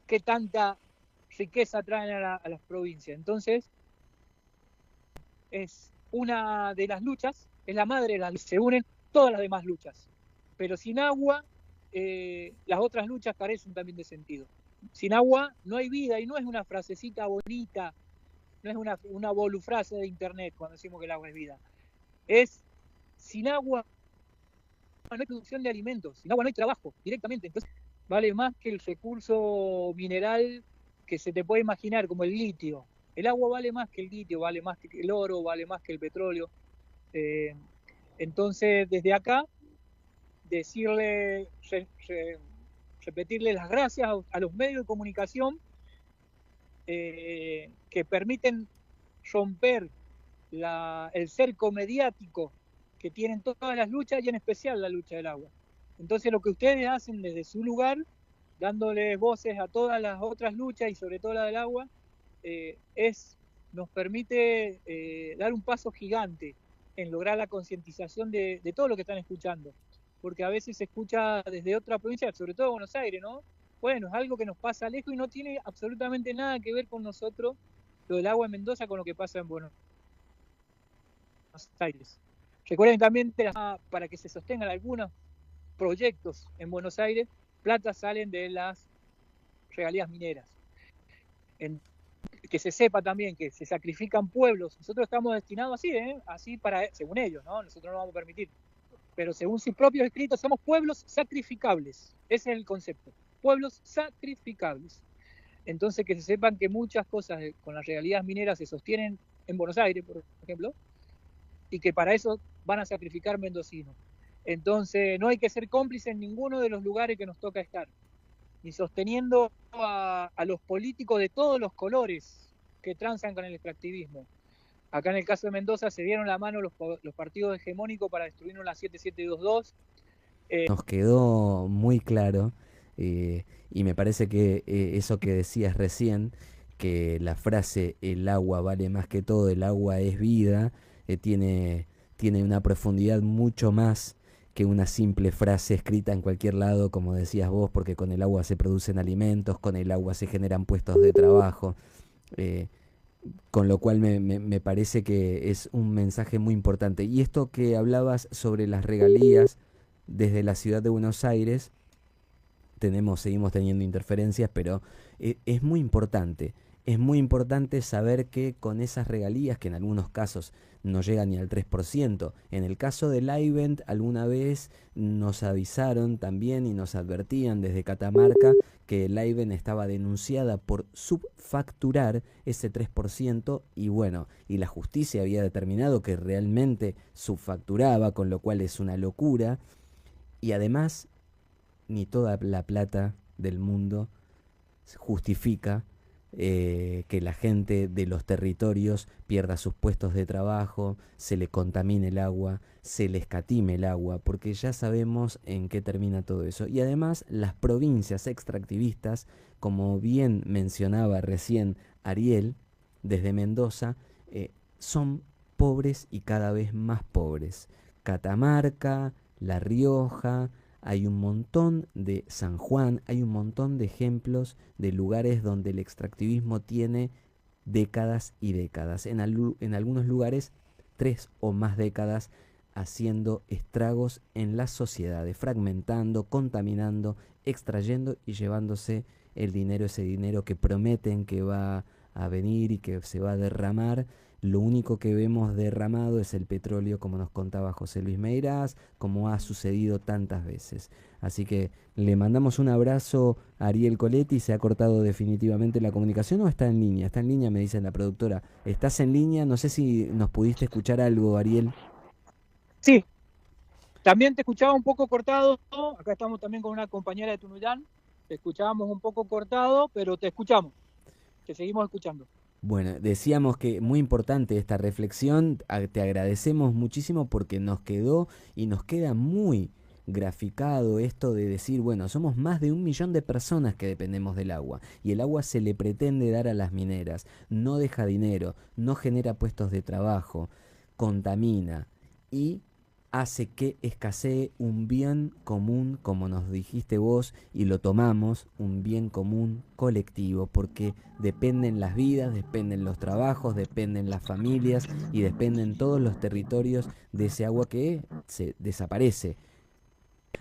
qué tanta riqueza traen a las provincias. Entonces, es una de las luchas, es la madre de las luchas, se unen todas las demás luchas. Pero sin agua, las otras luchas carecen también de sentido. Sin agua no hay vida, y no es una frasecita bonita, no es una bolufrase de internet cuando decimos que el agua es vida. Es sin agua no hay producción de alimentos, sin agua no hay trabajo directamente. Entonces vale más que el recurso mineral que se te puede imaginar, como el litio. El agua vale más que el litio, vale más que el oro, vale más que el petróleo. Entonces, desde acá, repetirle las gracias a los medios de comunicación que permiten romper el cerco mediático que tienen todas las luchas y en especial la lucha del agua. Entonces, lo que ustedes hacen desde su lugar, dándole voces a todas las otras luchas y sobre todo la del agua, nos permite dar un paso gigante en lograr la concientización de todo lo que están escuchando, porque a veces se escucha desde otra provincia, sobre todo Buenos Aires, ¿no? Bueno, es algo que nos pasa lejos y no tiene absolutamente nada que ver con nosotros, lo del agua en Mendoza, con lo que pasa en Buenos Aires. Recuerden también, para que se sostengan algunos proyectos en Buenos Aires, plata salen de las regalías mineras. Que se sepa también que se sacrifican pueblos. Nosotros estamos destinados así según ellos, ¿no? Nosotros no vamos a permitir. Pero según sus propios escritos, somos pueblos sacrificables. Ese es el concepto. Pueblos sacrificables. Entonces, que se sepan que muchas cosas con las regalías mineras se sostienen en Buenos Aires, por ejemplo, y que para eso van a sacrificar mendocinos. Entonces, no hay que ser cómplice en ninguno de los lugares que nos toca estar, ni sosteniendo a los políticos de todos los colores que transan con el extractivismo. Acá en el caso de Mendoza se dieron la mano los partidos hegemónicos para destruirnos la 7722. Nos quedó muy claro, y me parece que eso que decías recién, que la frase "el agua vale más que todo, el agua es vida", tiene una profundidad mucho más que una simple frase escrita en cualquier lado, como decías vos, porque con el agua se producen alimentos, con el agua se generan puestos de trabajo, con lo cual me parece que es un mensaje muy importante. Y esto que hablabas sobre las regalías desde la ciudad de Buenos Aires, seguimos teniendo interferencias, pero es muy importante. Es muy importante saber que con esas regalías, que en algunos casos no llegan ni al 3%, en el caso del Livent alguna vez nos avisaron también y nos advertían desde Catamarca que el Livent estaba denunciada por subfacturar ese 3%, y bueno, y la justicia había determinado que realmente subfacturaba, con lo cual es una locura, y además ni toda la plata del mundo justifica que la gente de los territorios pierda sus puestos de trabajo, se le contamine el agua, se le escatime el agua, porque ya sabemos en qué termina todo eso. Y además las provincias extractivistas, como bien mencionaba recién Ariel, desde Mendoza, son pobres y cada vez más pobres. Catamarca, La Rioja, hay un montón de San Juan, hay un montón de ejemplos de lugares donde el extractivismo tiene décadas y décadas. En algunos lugares 3 o más décadas haciendo estragos en las sociedades, fragmentando, contaminando, extrayendo y llevándose el dinero, ese dinero que prometen que va a venir y que se va a derramar. Lo único que vemos derramado es el petróleo, como nos contaba José Luis Meirás, como ha sucedido tantas veces. Así que le mandamos un abrazo a Ariel Coletti. ¿Se ha cortado definitivamente la comunicación o está en línea? Está en línea, me dice la productora. ¿Estás en línea? No sé si nos pudiste escuchar algo, Ariel. Sí, también te escuchaba un poco cortado. Acá estamos también con una compañera de Tunuyán. Te escuchábamos un poco cortado, pero te escuchamos. Te seguimos escuchando. Bueno, decíamos que muy importante esta reflexión, te agradecemos muchísimo porque nos quedó y nos queda muy graficado esto de decir, bueno, somos más de 1 millón de personas que dependemos del agua y el agua se le pretende dar a las mineras, no deja dinero, no genera puestos de trabajo, contamina y hace que escasee un bien común, como nos dijiste vos, y lo tomamos, un bien común colectivo, porque dependen las vidas, dependen los trabajos, dependen las familias y dependen todos los territorios de ese agua que se desaparece.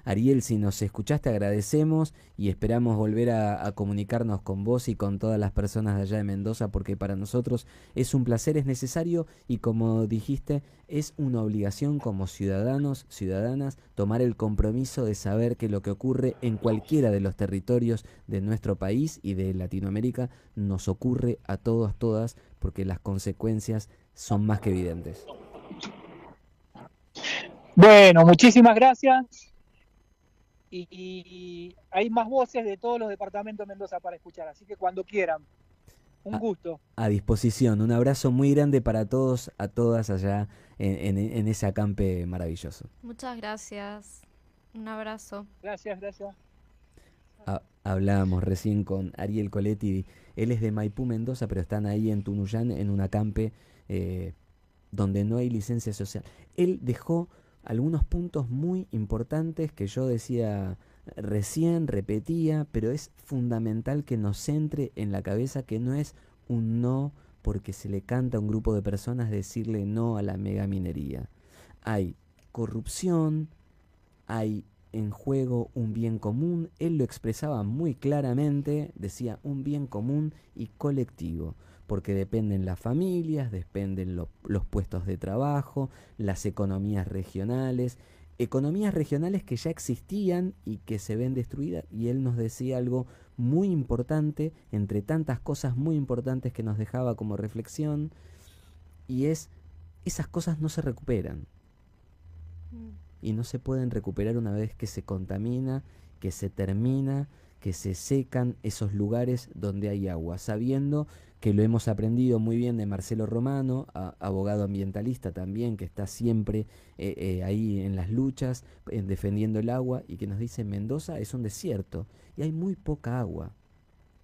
Ariel, si nos escuchaste, agradecemos y esperamos volver a comunicarnos con vos y con todas las personas de allá de Mendoza, porque para nosotros es un placer, es necesario y como dijiste, es una obligación como ciudadanos, ciudadanas, tomar el compromiso de saber que lo que ocurre en cualquiera de los territorios de nuestro país y de Latinoamérica nos ocurre a todos, todas, porque las consecuencias son más que evidentes. Bueno, muchísimas gracias. Y hay más voces de todos los departamentos de Mendoza para escuchar, así que cuando quieran. Un gusto. A disposición. Un abrazo muy grande para todos, a todas allá en ese acampe maravilloso. Muchas gracias. Un abrazo. Gracias, gracias. Hablábamos recién con Ariel Coletti. Él es de Maipú, Mendoza, pero están ahí en Tunuyán, en un acampe donde no hay licencia social. Él dejó algunos puntos muy importantes que yo decía recién, repetía, pero es fundamental que nos centre en la cabeza que no es un no porque se le canta a un grupo de personas decirle no a la megaminería. Hay corrupción, hay en juego un bien común, él lo expresaba muy claramente, decía un bien común y colectivo, porque dependen las familias, dependen los puestos de trabajo, las economías regionales que ya existían y que se ven destruidas, y él nos decía algo muy importante, entre tantas cosas muy importantes que nos dejaba como reflexión, y es, esas cosas no se recuperan, y no se pueden recuperar una vez que se contamina, que se termina, que se secan esos lugares donde hay agua, sabiendo que lo hemos aprendido muy bien de Marcelo Romano, abogado ambientalista también, que está siempre ahí en las luchas, defendiendo el agua, y que nos dice Mendoza es un desierto y hay muy poca agua.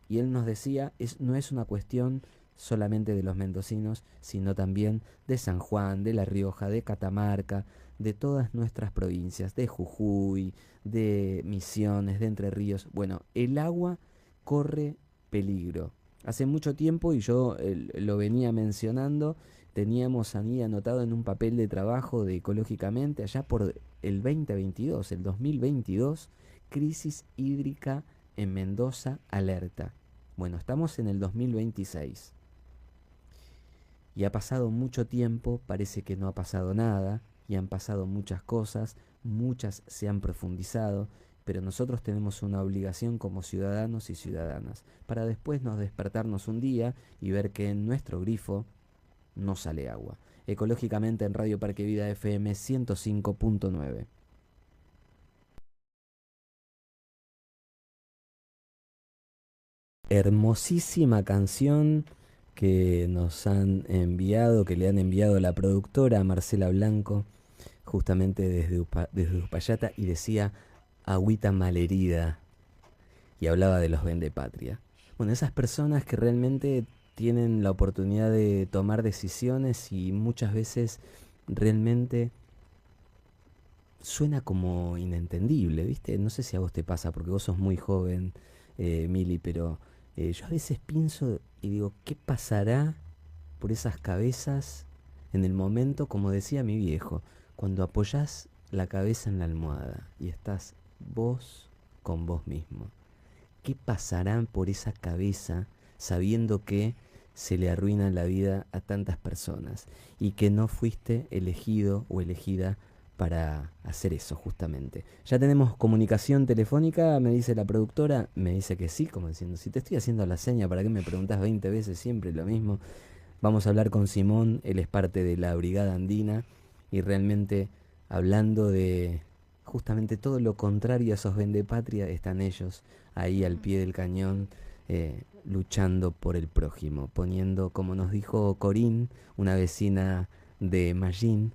Y él nos decía, no es una cuestión solamente de los mendocinos, sino también de San Juan, de La Rioja, de Catamarca, de todas nuestras provincias, de Jujuy, de Misiones, de Entre Ríos. Bueno, el agua corre peligro. Hace mucho tiempo, y yo lo venía mencionando, teníamos ahí anotado en un papel de trabajo de Ecológicamente, allá por el 2022, el 2022, crisis hídrica en Mendoza, alerta. Bueno, estamos en el 2026. Y ha pasado mucho tiempo, parece que no ha pasado nada, y han pasado muchas cosas, muchas se han profundizado, pero nosotros tenemos una obligación como ciudadanos y ciudadanas, para después nos despertarnos un día y ver que en nuestro grifo no sale agua. Ecológicamente en Radio Parque Vida FM 105.9. Hermosísima canción que nos han enviado, que le han enviado la productora Marcela Blanco, justamente desde Uspallata, y decía agüita malherida, y hablaba de los vendepatria. Bueno, esas personas que realmente tienen la oportunidad de tomar decisiones y muchas veces realmente suena como inentendible, ¿viste? No sé si a vos te pasa, porque vos sos muy joven, Mili, pero yo a veces pienso y digo, ¿qué pasará por esas cabezas en el momento, como decía mi viejo, cuando apoyás la cabeza en la almohada y estás vos con vos mismo? ¿Qué pasará por esa cabeza sabiendo que se le arruina la vida a tantas personas y que no fuiste elegido o elegida para hacer eso justamente? Ya tenemos comunicación telefónica, me dice la productora, me dice que sí, como diciendo, si te estoy haciendo la seña, ¿para qué me preguntás 20 veces siempre lo mismo? Vamos a hablar con Simón, él es parte de la Brigada Andina y realmente hablando de justamente todo lo contrario a esos vendepatria, están ellos ahí al pie del cañón, luchando por el prójimo, poniendo, como nos dijo Corín, una vecina de Mallín,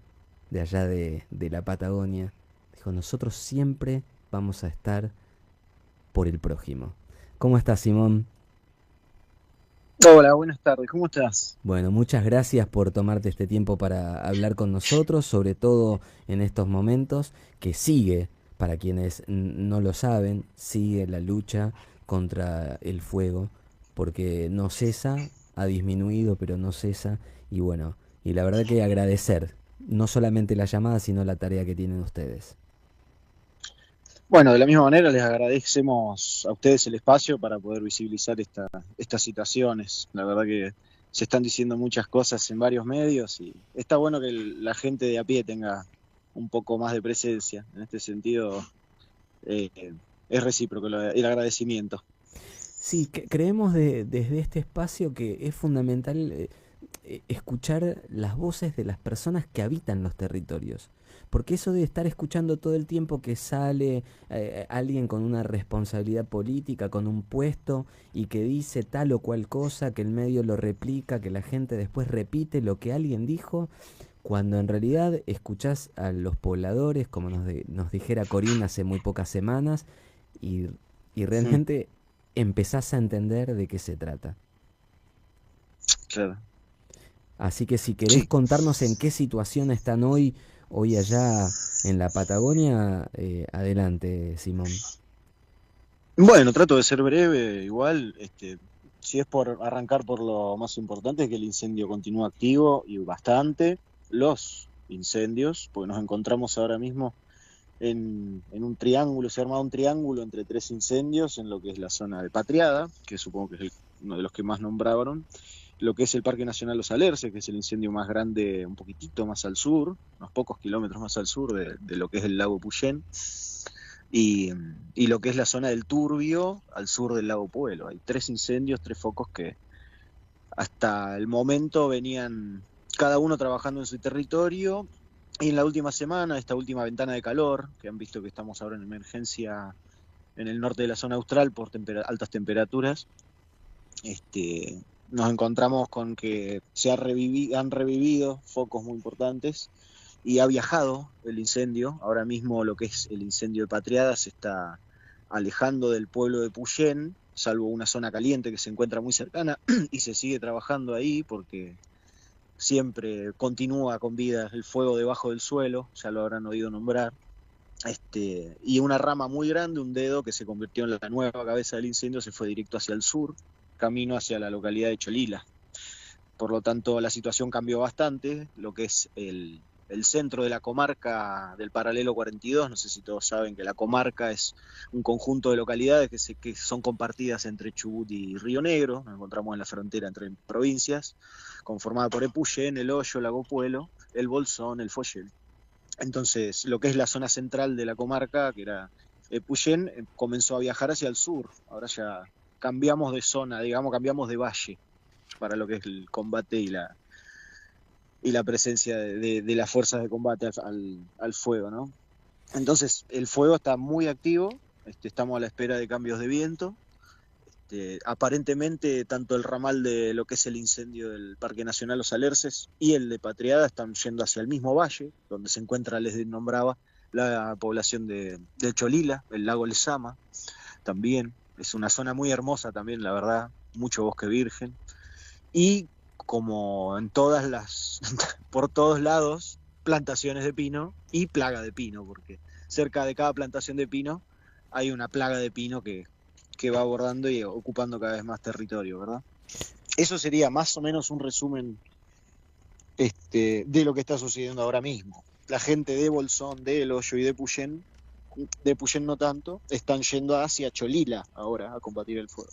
de allá de la Patagonia, dijo, nosotros siempre vamos a estar por el prójimo. ¿Cómo estás, Simón? Hola, buenas tardes, ¿cómo estás? Bueno, muchas gracias por tomarte este tiempo para hablar con nosotros, sobre todo en estos momentos, que sigue, para quienes no lo saben, sigue la lucha contra el fuego, porque no cesa, ha disminuido, pero no cesa, y bueno, y la verdad que agradecer, no solamente la llamada, sino la tarea que tienen ustedes. Bueno, de la misma manera les agradecemos a ustedes el espacio para poder visibilizar estas situaciones. La verdad que se están diciendo muchas cosas en varios medios y está bueno que la gente de a pie tenga un poco más de presencia. En este sentido, es recíproco el agradecimiento. Sí, creemos desde este espacio que es fundamental escuchar las voces de las personas que habitan los territorios. Porque eso de estar escuchando todo el tiempo que sale alguien con una responsabilidad política, con un puesto, y que dice tal o cual cosa, que el medio lo replica, que la gente después repite lo que alguien dijo, cuando en realidad escuchás a los pobladores, como nos dijera Corina hace muy pocas semanas, y realmente empezás a entender de qué se trata. Claro. Así que si querés contarnos en qué situación están hoy allá en la Patagonia, adelante, Simón. Bueno, trato de ser breve, igual, si es por arrancar por lo más importante, es que el incendio continúa activo y bastante. Los incendios, porque nos encontramos ahora mismo en un triángulo, se ha armado un triángulo entre 3 incendios en lo que es la zona de Patriada, que supongo que es uno de los que más nombraron, lo que es el Parque Nacional Los Alerces, que es el incendio más grande, un poquitito más al sur, unos pocos kilómetros más al sur de lo que es el lago Puyén, y lo que es la zona del Turbio, al sur del lago Puelo. Hay 3 incendios, 3 focos que hasta el momento venían cada uno trabajando en su territorio, y en la última semana, esta última ventana de calor, que han visto que estamos ahora en emergencia en el norte de la zona austral por altas temperaturas, nos encontramos con que han revivido focos muy importantes y ha viajado el incendio. Ahora mismo lo que es el incendio de Patriada se está alejando del pueblo de Puyén, salvo una zona caliente que se encuentra muy cercana, y se sigue trabajando ahí porque siempre continúa con vida el fuego debajo del suelo, ya lo habrán oído nombrar. Y una rama muy grande, un dedo que se convirtió en la nueva cabeza del incendio, se fue directo hacia el sur, camino hacia la localidad de Cholila. Por lo tanto, la situación cambió bastante. Lo que es el centro de la comarca del paralelo 42, no sé si todos saben que la comarca es un conjunto de localidades que son compartidas entre Chubut y Río Negro. Nos encontramos en la frontera entre provincias, conformada por Epuyén, El Hoyo, Lago Puelo, El Bolsón, El Follel. Entonces, lo que es la zona central de la comarca, que era Epuyén, comenzó a viajar hacia el sur. Ahora ya cambiamos de zona, digamos, cambiamos de valle para lo que es el combate y la presencia de las fuerzas de combate al fuego, ¿no? Entonces, el fuego está muy activo, estamos a la espera de cambios de viento. Aparentemente, tanto el ramal de lo que es el incendio del Parque Nacional Los Alerces y el de Patriada están yendo hacia el mismo valle, donde se encuentra, les nombraba, la población de Cholila, el lago Lezama, también. Es una zona muy hermosa también, la verdad, mucho bosque virgen. Y como en por todos lados, plantaciones de pino y plaga de pino, porque cerca de cada plantación de pino hay una plaga de pino que va abordando y ocupando cada vez más territorio, ¿verdad? Eso sería más o menos un resumen de lo que está sucediendo ahora mismo. La gente de Bolsón, de El Hoyo y de Puyén no tanto, están yendo hacia Cholila ahora a combatir el fuego.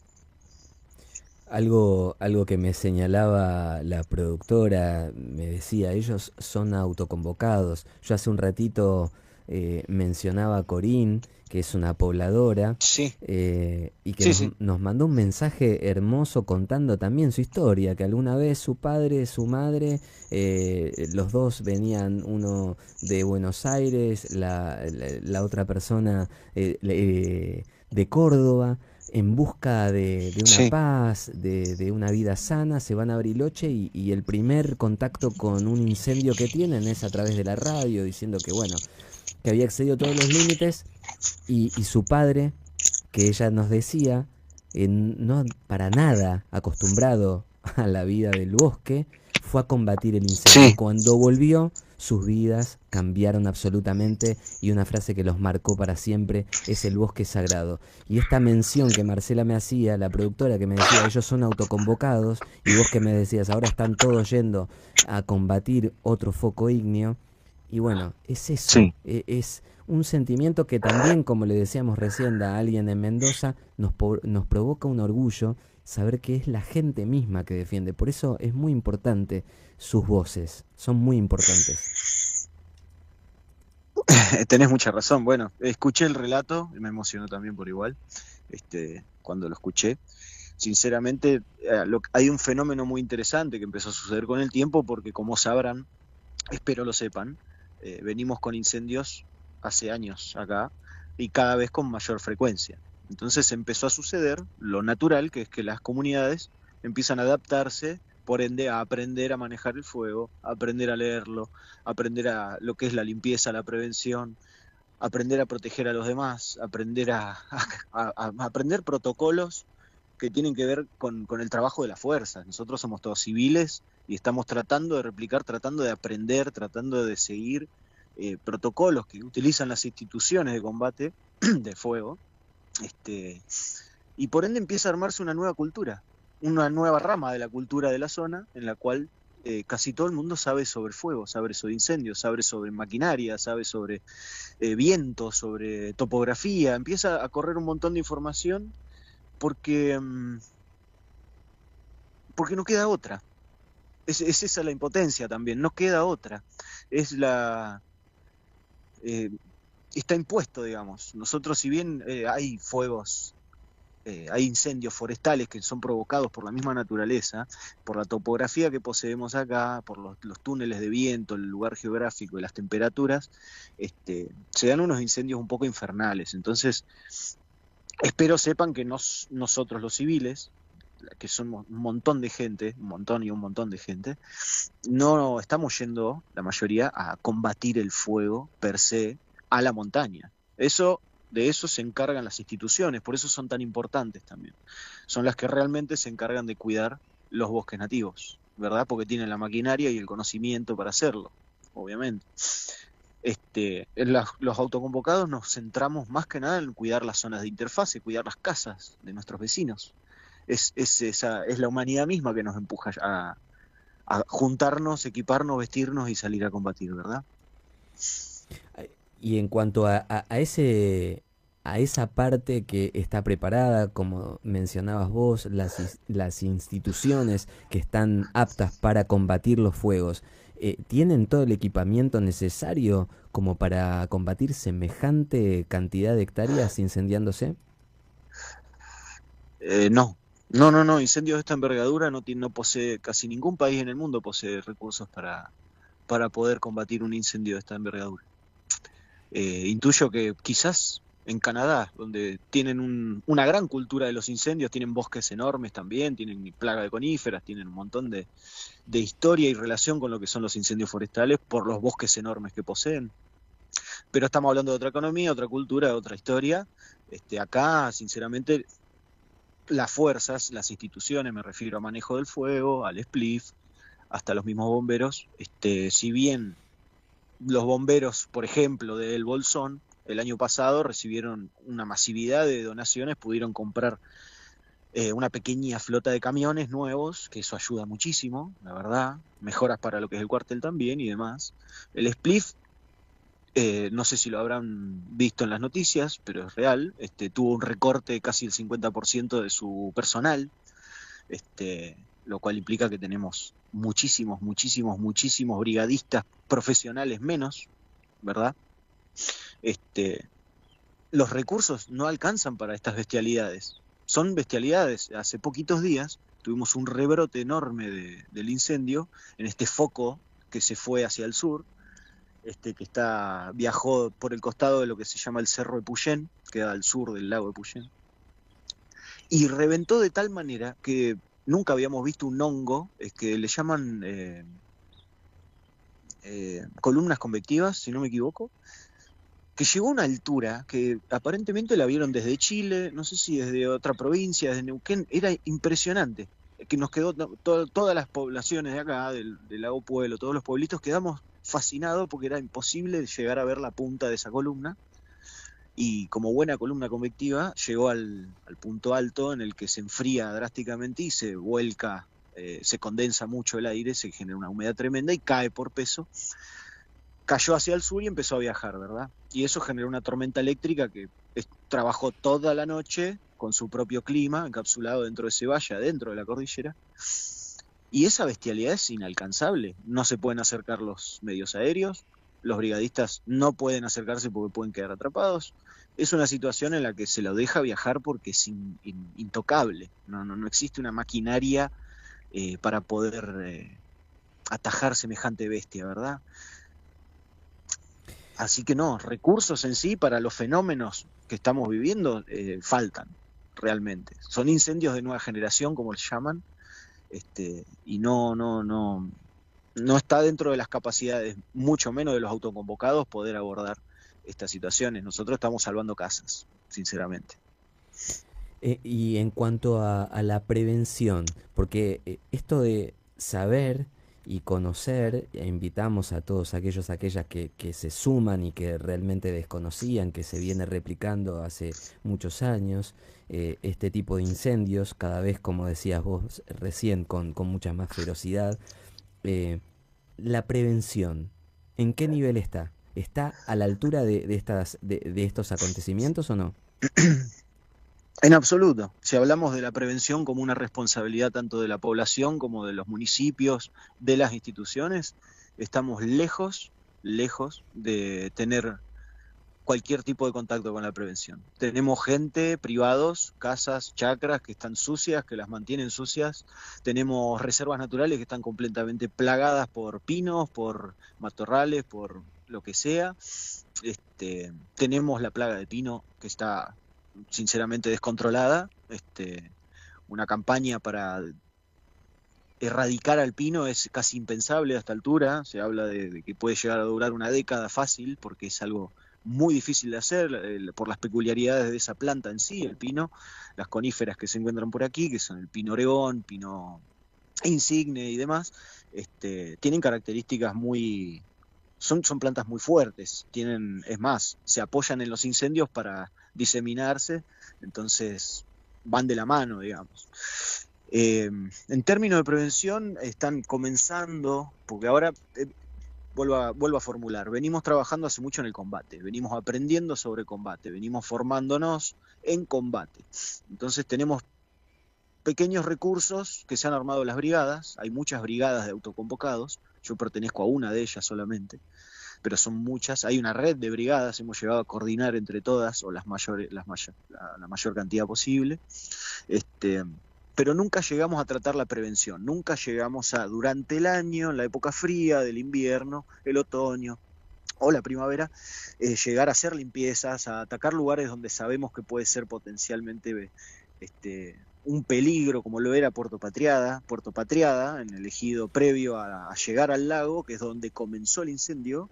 Algo que me señalaba la productora, me decía, ellos son autoconvocados. Yo hace un ratito mencionaba a Corín, que es una pobladora, sí. Y que nos mandó un mensaje hermoso contando también su historia, que alguna vez su padre, su madre, los dos venían, uno de Buenos Aires, la otra persona de Córdoba, en busca de una paz, de una vida sana, se van a Bariloche y el primer contacto con un incendio que tienen es a través de la radio, diciendo que bueno, que había excedido todos los límites, y su padre, que ella nos decía, no para nada acostumbrado a la vida del bosque, fue a combatir el incendio. Cuando volvió, sus vidas cambiaron absolutamente, y una frase que los marcó para siempre es: el bosque es sagrado. Y esta mención que Marcela me hacía, la productora, que me decía, ellos son autoconvocados, y vos que me decías, ahora están todos yendo a combatir otro foco ígneo, Y bueno, es eso, Sí. es un sentimiento que también, como le decíamos recién a alguien en Mendoza, nos provoca un orgullo saber que es la gente misma que defiende. Por eso es muy importante sus voces, son muy importantes. Tenés mucha razón. Bueno, escuché el relato y me emocionó también por igual, cuando lo escuché. Sinceramente, hay un fenómeno muy interesante que empezó a suceder con el tiempo, porque como sabrán, espero lo sepan, venimos con incendios hace años acá y cada vez con mayor frecuencia. Entonces empezó a suceder lo natural, que es que las comunidades empiezan a adaptarse, por ende a aprender a manejar el fuego, a aprender a leerlo, a aprender a lo que es la limpieza, la prevención, aprender a proteger a los demás, aprender a aprender protocolos que tienen que ver con el trabajo de las fuerzas. Nosotros somos todos civiles y estamos tratando de replicar, tratando de aprender, tratando de seguir protocolos que utilizan las instituciones de combate de fuego, y por ende empieza a armarse una nueva cultura, una nueva rama de la cultura de la zona, en la cual casi todo el mundo sabe sobre fuego, sabe sobre incendios, sabe sobre maquinaria, sabe sobre viento, sobre topografía. Empieza a correr un montón de información porque no queda otra. Es esa la impotencia también, no queda otra. Es está impuesto, digamos. Nosotros, si bien hay fuegos, hay incendios forestales que son provocados por la misma naturaleza, por la topografía que poseemos acá, por los túneles de viento, el lugar geográfico y las temperaturas, se dan unos incendios un poco infernales. Entonces, espero sepan que nosotros los civiles, que somos un montón de gente, un montón de gente, no estamos yendo, la mayoría, a combatir el fuego per se a la montaña. De eso se encargan las instituciones, por eso son tan importantes también. Son las que realmente se encargan de cuidar los bosques nativos, ¿verdad? Porque tienen la maquinaria y el conocimiento para hacerlo, obviamente. Los autoconvocados nos centramos más que nada en cuidar las zonas de interfase, cuidar las casas de nuestros vecinos. Es la humanidad misma que nos empuja a juntarnos, equiparnos, vestirnos y salir a combatir, ¿verdad? Y en cuanto a esa parte que está preparada, como mencionabas vos, las instituciones que están aptas para combatir los fuegos, ¿tienen todo el equipamiento necesario como para combatir semejante cantidad de hectáreas incendiándose? No, incendios de esta envergadura no posee, casi ningún país en el mundo posee recursos para poder combatir un incendio de esta envergadura. Intuyo que quizás en Canadá, donde tienen una gran cultura de los incendios, tienen bosques enormes también, tienen plaga de coníferas, tienen un montón de historia y relación con lo que son los incendios forestales por los bosques enormes que poseen. Pero estamos hablando de otra economía, otra cultura, otra historia. Acá, sinceramente, las fuerzas, las instituciones, me refiero a manejo del fuego, al SPLIF, hasta los mismos bomberos, si bien los bomberos, por ejemplo, de El Bolsón, el año pasado recibieron una masividad de donaciones, pudieron comprar una pequeña flota de camiones nuevos, que eso ayuda muchísimo, la verdad, mejoras para lo que es el cuartel también y demás. El SPLIF, no sé si lo habrán visto en las noticias, pero es real, tuvo un recorte de casi el 50% de su personal, lo cual implica que tenemos muchísimos brigadistas profesionales menos, ¿verdad? Los recursos no alcanzan para estas bestialidades. Son bestialidades. Hace poquitos días tuvimos un rebrote enorme del incendio en este foco que se fue hacia el sur, que viajó por el costado de lo que se llama el Cerro de Puyén, que queda al sur del lago de Puyén, y reventó de tal manera que nunca habíamos visto un hongo, que le llaman columnas convectivas, si no me equivoco, que llegó a una altura que aparentemente la vieron desde Chile, no sé si desde otra provincia, desde Neuquén. Era impresionante, que nos quedó todas las poblaciones de acá, del Lago Pueblo, todos los pueblitos, quedamos fascinados porque era imposible llegar a ver la punta de esa columna. Y como buena columna convectiva, llegó al punto alto en el que se enfría drásticamente y se vuelca, se condensa mucho el aire, se genera una humedad tremenda y cae por peso cayó hacia el sur y empezó a viajar, ¿verdad? Y eso generó una tormenta eléctrica que trabajó toda la noche con su propio clima, encapsulado dentro de ese valle, adentro de la cordillera. Y esa bestialidad es inalcanzable. No se pueden acercar los medios aéreos, los brigadistas no pueden acercarse porque pueden quedar atrapados. Es una situación en la que se lo deja viajar porque es intocable. No existe una maquinaria para poder atajar semejante bestia, ¿verdad? Así que no, recursos en sí para los fenómenos que estamos viviendo faltan realmente. Son incendios de nueva generación, como les llaman, y no está dentro de las capacidades, mucho menos de los autoconvocados, poder abordar estas situaciones. Nosotros estamos salvando casas, sinceramente. Y en cuanto a la prevención, porque esto de saber y conocer, invitamos a todos aquellas que se suman y que realmente desconocían, que se viene replicando hace muchos años, este tipo de incendios, cada vez, como decías vos recién, con mucha más ferocidad. La prevención, ¿en qué nivel está? ¿Está a la altura de estos acontecimientos o no? En absoluto. Si hablamos de la prevención como una responsabilidad tanto de la población como de los municipios, de las instituciones, estamos lejos de tener cualquier tipo de contacto con la prevención. Tenemos gente, privados, casas, chacras que están sucias, que las mantienen sucias. Tenemos reservas naturales que están completamente plagadas por pinos, por matorrales, por lo que sea. Tenemos la plaga de pino que está sinceramente descontrolada. Una campaña para erradicar al pino es casi impensable a esta altura. Se habla de que puede llegar a durar una década fácil, porque es algo muy difícil de hacer por las peculiaridades de esa planta en sí, el pino, las coníferas que se encuentran por aquí, que son el pino oregón, pino insigne y demás, tienen características son plantas muy fuertes, es más, se apoyan en los incendios para diseminarse, entonces van de la mano, digamos. En términos de prevención están comenzando, porque ahora vuelvo a formular, venimos trabajando hace mucho en el combate, venimos aprendiendo sobre combate, venimos formándonos en combate, entonces tenemos pequeños recursos que se han armado las brigadas. Hay muchas brigadas de autoconvocados, yo pertenezco a una de ellas solamente, pero son muchas. Hay una red de brigadas, hemos llegado a coordinar entre todas, o la mayor cantidad posible, pero nunca llegamos a tratar la prevención, nunca llegamos a, durante el año, en la época fría del invierno, el otoño o la primavera, llegar a hacer limpiezas, a atacar lugares donde sabemos que puede ser potencialmente un peligro, como lo era Puerto Patriada, en el ejido previo a llegar al lago, que es donde comenzó el incendio.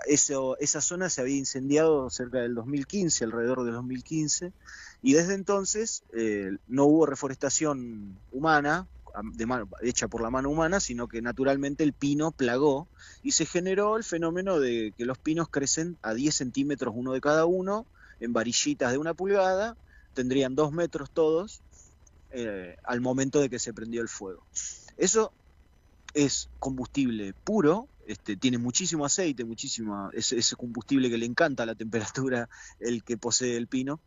Esa zona se había incendiado cerca del 2015, alrededor del 2015, y desde entonces no hubo reforestación humana, hecha por la mano humana, sino que naturalmente el pino plagó y se generó el fenómeno de que los pinos crecen a 10 centímetros uno de cada uno, en varillitas de 1 pulgada, tendrían 2 metros todos al momento de que se prendió el fuego. Eso es combustible puro, tiene muchísimo aceite, ese combustible que le encanta a la temperatura, el que posee el pino.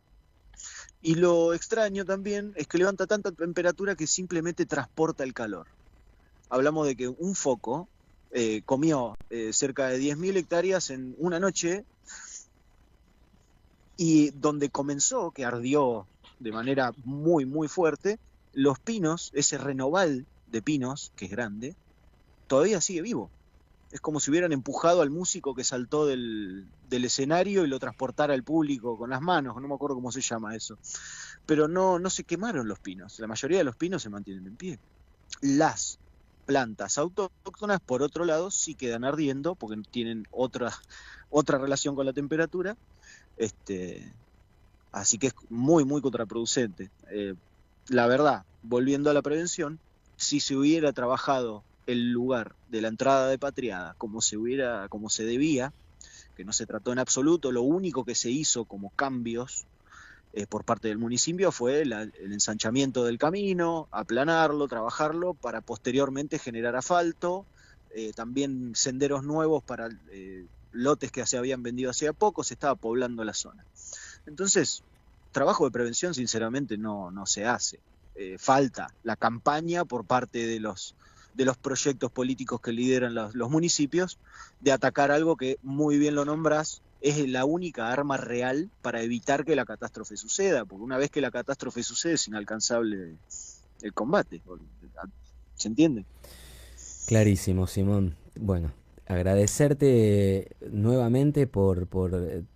Y lo extraño también es que levanta tanta temperatura que simplemente transporta el calor. Hablamos de que un foco comió cerca de 10.000 hectáreas en una noche, y donde comenzó, que ardió de manera muy, muy fuerte, los pinos, ese renoval de pinos, que es grande, todavía sigue vivo. Es como si hubieran empujado al músico que saltó del escenario y lo transportara al público con las manos, no me acuerdo cómo se llama eso. Pero no se quemaron los pinos, la mayoría de los pinos se mantienen en pie. Las plantas autóctonas, por otro lado, sí quedan ardiendo, porque tienen otra relación con la temperatura. Así que es muy, muy contraproducente. La verdad, volviendo a la prevención, si se hubiera trabajado el lugar de la entrada de Patriada como se debía, que no se trató en absoluto, lo único que se hizo como cambios por parte del municipio fue el ensanchamiento del camino, aplanarlo, trabajarlo para posteriormente generar asfalto, también senderos nuevos para lotes que se habían vendido hacía poco, se estaba poblando la zona. Entonces, trabajo de prevención sinceramente no se hace. Falta la campaña por parte de los proyectos políticos que lideran los municipios de atacar algo que, muy bien lo nombrás, es la única arma real para evitar que la catástrofe suceda, porque una vez que la catástrofe sucede es inalcanzable el combate. ¿Se entiende? Clarísimo, Simón. Bueno, agradecerte nuevamente por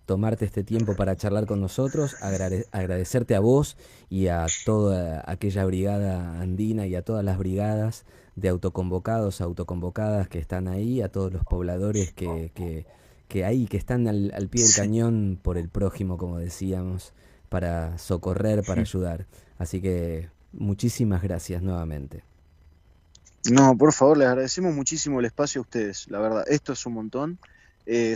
tomarte este tiempo para charlar con nosotros, agradecerte a vos y a toda aquella brigada andina y a todas las brigadas de autoconvocados, autoconvocadas que están ahí, a todos los pobladores que están al pie del cañón por el prójimo, como decíamos, para socorrer, para ayudar. Así que muchísimas gracias nuevamente. No, por favor, les agradecemos muchísimo el espacio a ustedes, la verdad, esto es un montón.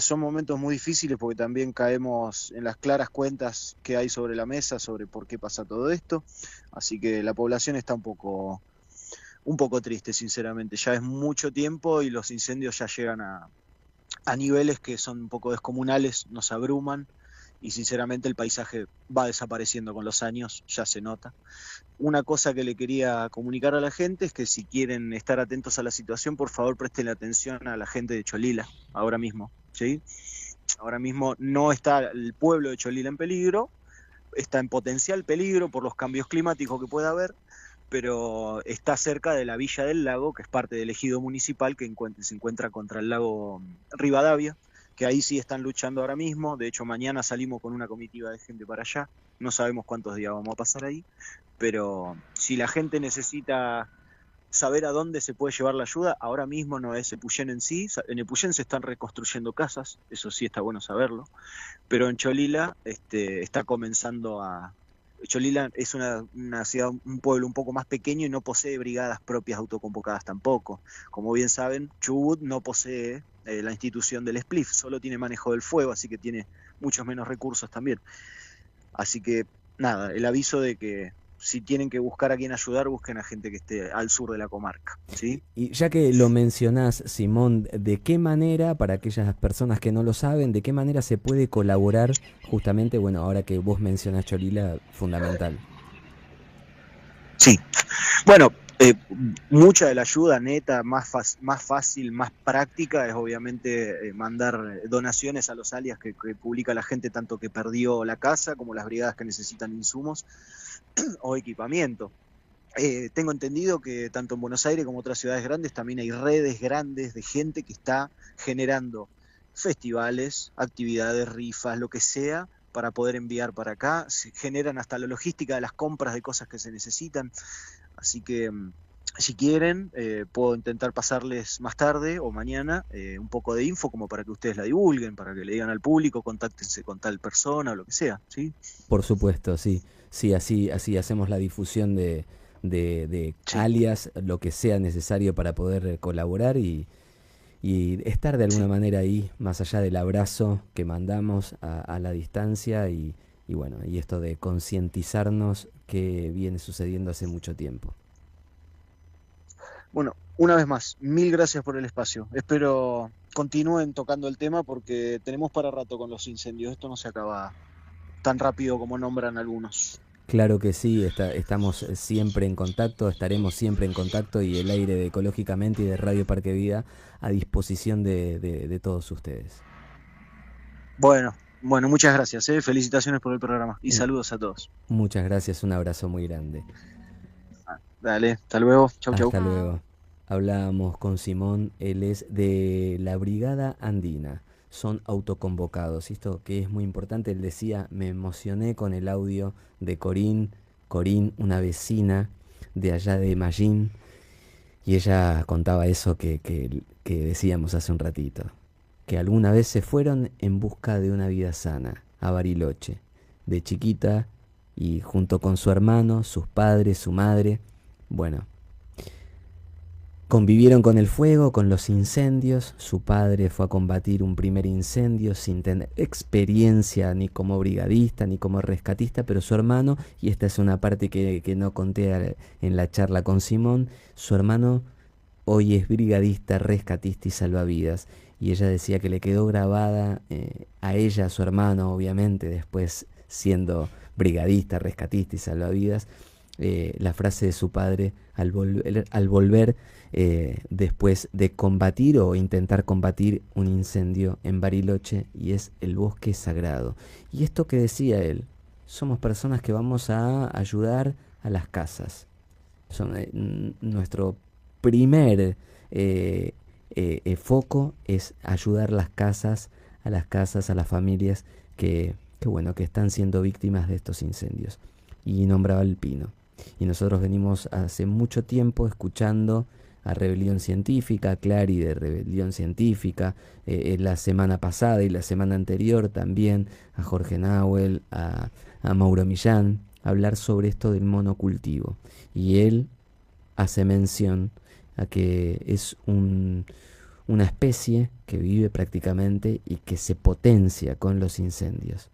Son momentos muy difíciles porque también caemos en las claras cuentas que hay sobre la mesa, sobre por qué pasa todo esto, así que la población está un poco triste, sinceramente. Ya es mucho tiempo y los incendios ya llegan a niveles que son un poco descomunales, nos abruman y sinceramente el paisaje va desapareciendo con los años, ya se nota. Una cosa que le quería comunicar a la gente es que si quieren estar atentos a la situación, por favor presten atención a la gente de Cholila, ahora mismo, ¿sí? Ahora mismo no está el pueblo de Cholila en peligro, está en potencial peligro por los cambios climáticos que pueda haber, pero está cerca de la Villa del Lago, que es parte del ejido municipal que se encuentra contra el lago Rivadavia, que ahí sí están luchando ahora mismo. De hecho, mañana salimos con una comitiva de gente para allá. No sabemos cuántos días vamos a pasar ahí, pero si la gente necesita saber a dónde se puede llevar la ayuda, ahora mismo no es Epuyén en sí. En Epuyén se están reconstruyendo casas, eso sí está bueno saberlo, pero en Cholila está comenzando a... Cholila es una ciudad, un pueblo un poco más pequeño y no posee brigadas propias autoconvocadas tampoco. Como bien saben, Chubut no posee la institución del SPLIF, solo tiene manejo del fuego, así que tiene muchos menos recursos también. Así que nada, el aviso de que si tienen que buscar a quién ayudar, busquen a gente que esté al sur de la comarca, ¿sí? Y ya que lo mencionás, Simón, ¿de qué manera, para aquellas personas que no lo saben, de qué manera se puede colaborar justamente, bueno, ahora que vos mencionás Cholila, fundamental? Sí, bueno, mucha de la ayuda neta, más fácil, más práctica, es obviamente mandar donaciones a los alias que publica la gente, tanto que perdió la casa como las brigadas que necesitan insumos o equipamiento. Tengo entendido que tanto en Buenos Aires como otras ciudades grandes también hay redes grandes de gente que está generando festivales, actividades, rifas, lo que sea, para poder enviar para acá. Se generan hasta la logística de las compras de cosas que se necesitan. Así que si quieren, puedo intentar pasarles más tarde o mañana un poco de info como para que ustedes la divulguen, para que le digan al público, contáctense con tal persona o lo que sea, ¿sí? Por supuesto, sí. Sí, así hacemos la difusión de Sí. alias, lo que sea necesario para poder colaborar y estar de alguna manera ahí, más allá del abrazo que mandamos a la distancia y bueno, y esto de concientizarnos que viene sucediendo hace mucho tiempo. Bueno, una vez más, mil gracias por el espacio. Espero continúen tocando el tema porque tenemos para rato con los incendios. Esto no se acaba tan rápido como nombran algunos. Claro que sí, estamos siempre en contacto, estaremos siempre en contacto y el aire de Ecológicamente y de Radio Parque Vida a disposición de todos ustedes. Bueno, muchas gracias. Felicitaciones por el programa y saludos a todos. Muchas gracias, un abrazo muy grande. Dale, hasta luego. Chau, chau. Hasta luego. Hablábamos con Simón, él es de la Brigada Andina. Son autoconvocados, esto que es muy importante. Él decía, me emocioné con el audio de Corín, una vecina de allá de Mallín, y ella contaba eso que decíamos hace un ratito, que alguna vez se fueron en busca de una vida sana a Bariloche, de chiquita, y junto con su hermano, sus padres, su madre, bueno, convivieron con el fuego, con los incendios. Su padre fue a combatir un primer incendio sin tener experiencia ni como brigadista ni como rescatista, pero su hermano, y esta es una parte que no conté en la charla con Simón, su hermano hoy es brigadista, rescatista y salvavidas. Y ella decía que le quedó grabada a ella, a su hermano, obviamente, después siendo brigadista, rescatista y salvavidas, la frase de su padre al volver después de combatir o intentar combatir un incendio en Bariloche, y es el bosque sagrado. Y esto que decía él, somos personas que vamos a ayudar a las casas. Nuestro primer foco es ayudar a las casas, a las familias que están siendo víctimas de estos incendios. Y nombraba el pino. Y nosotros venimos hace mucho tiempo escuchando a Rebelión Científica, a Clary de Rebelión Científica, la semana pasada y la semana anterior también a Jorge Nahuel, a Mauro Millán, hablar sobre esto del monocultivo. Y él hace mención a que es una especie que vive prácticamente y que se potencia con los incendios.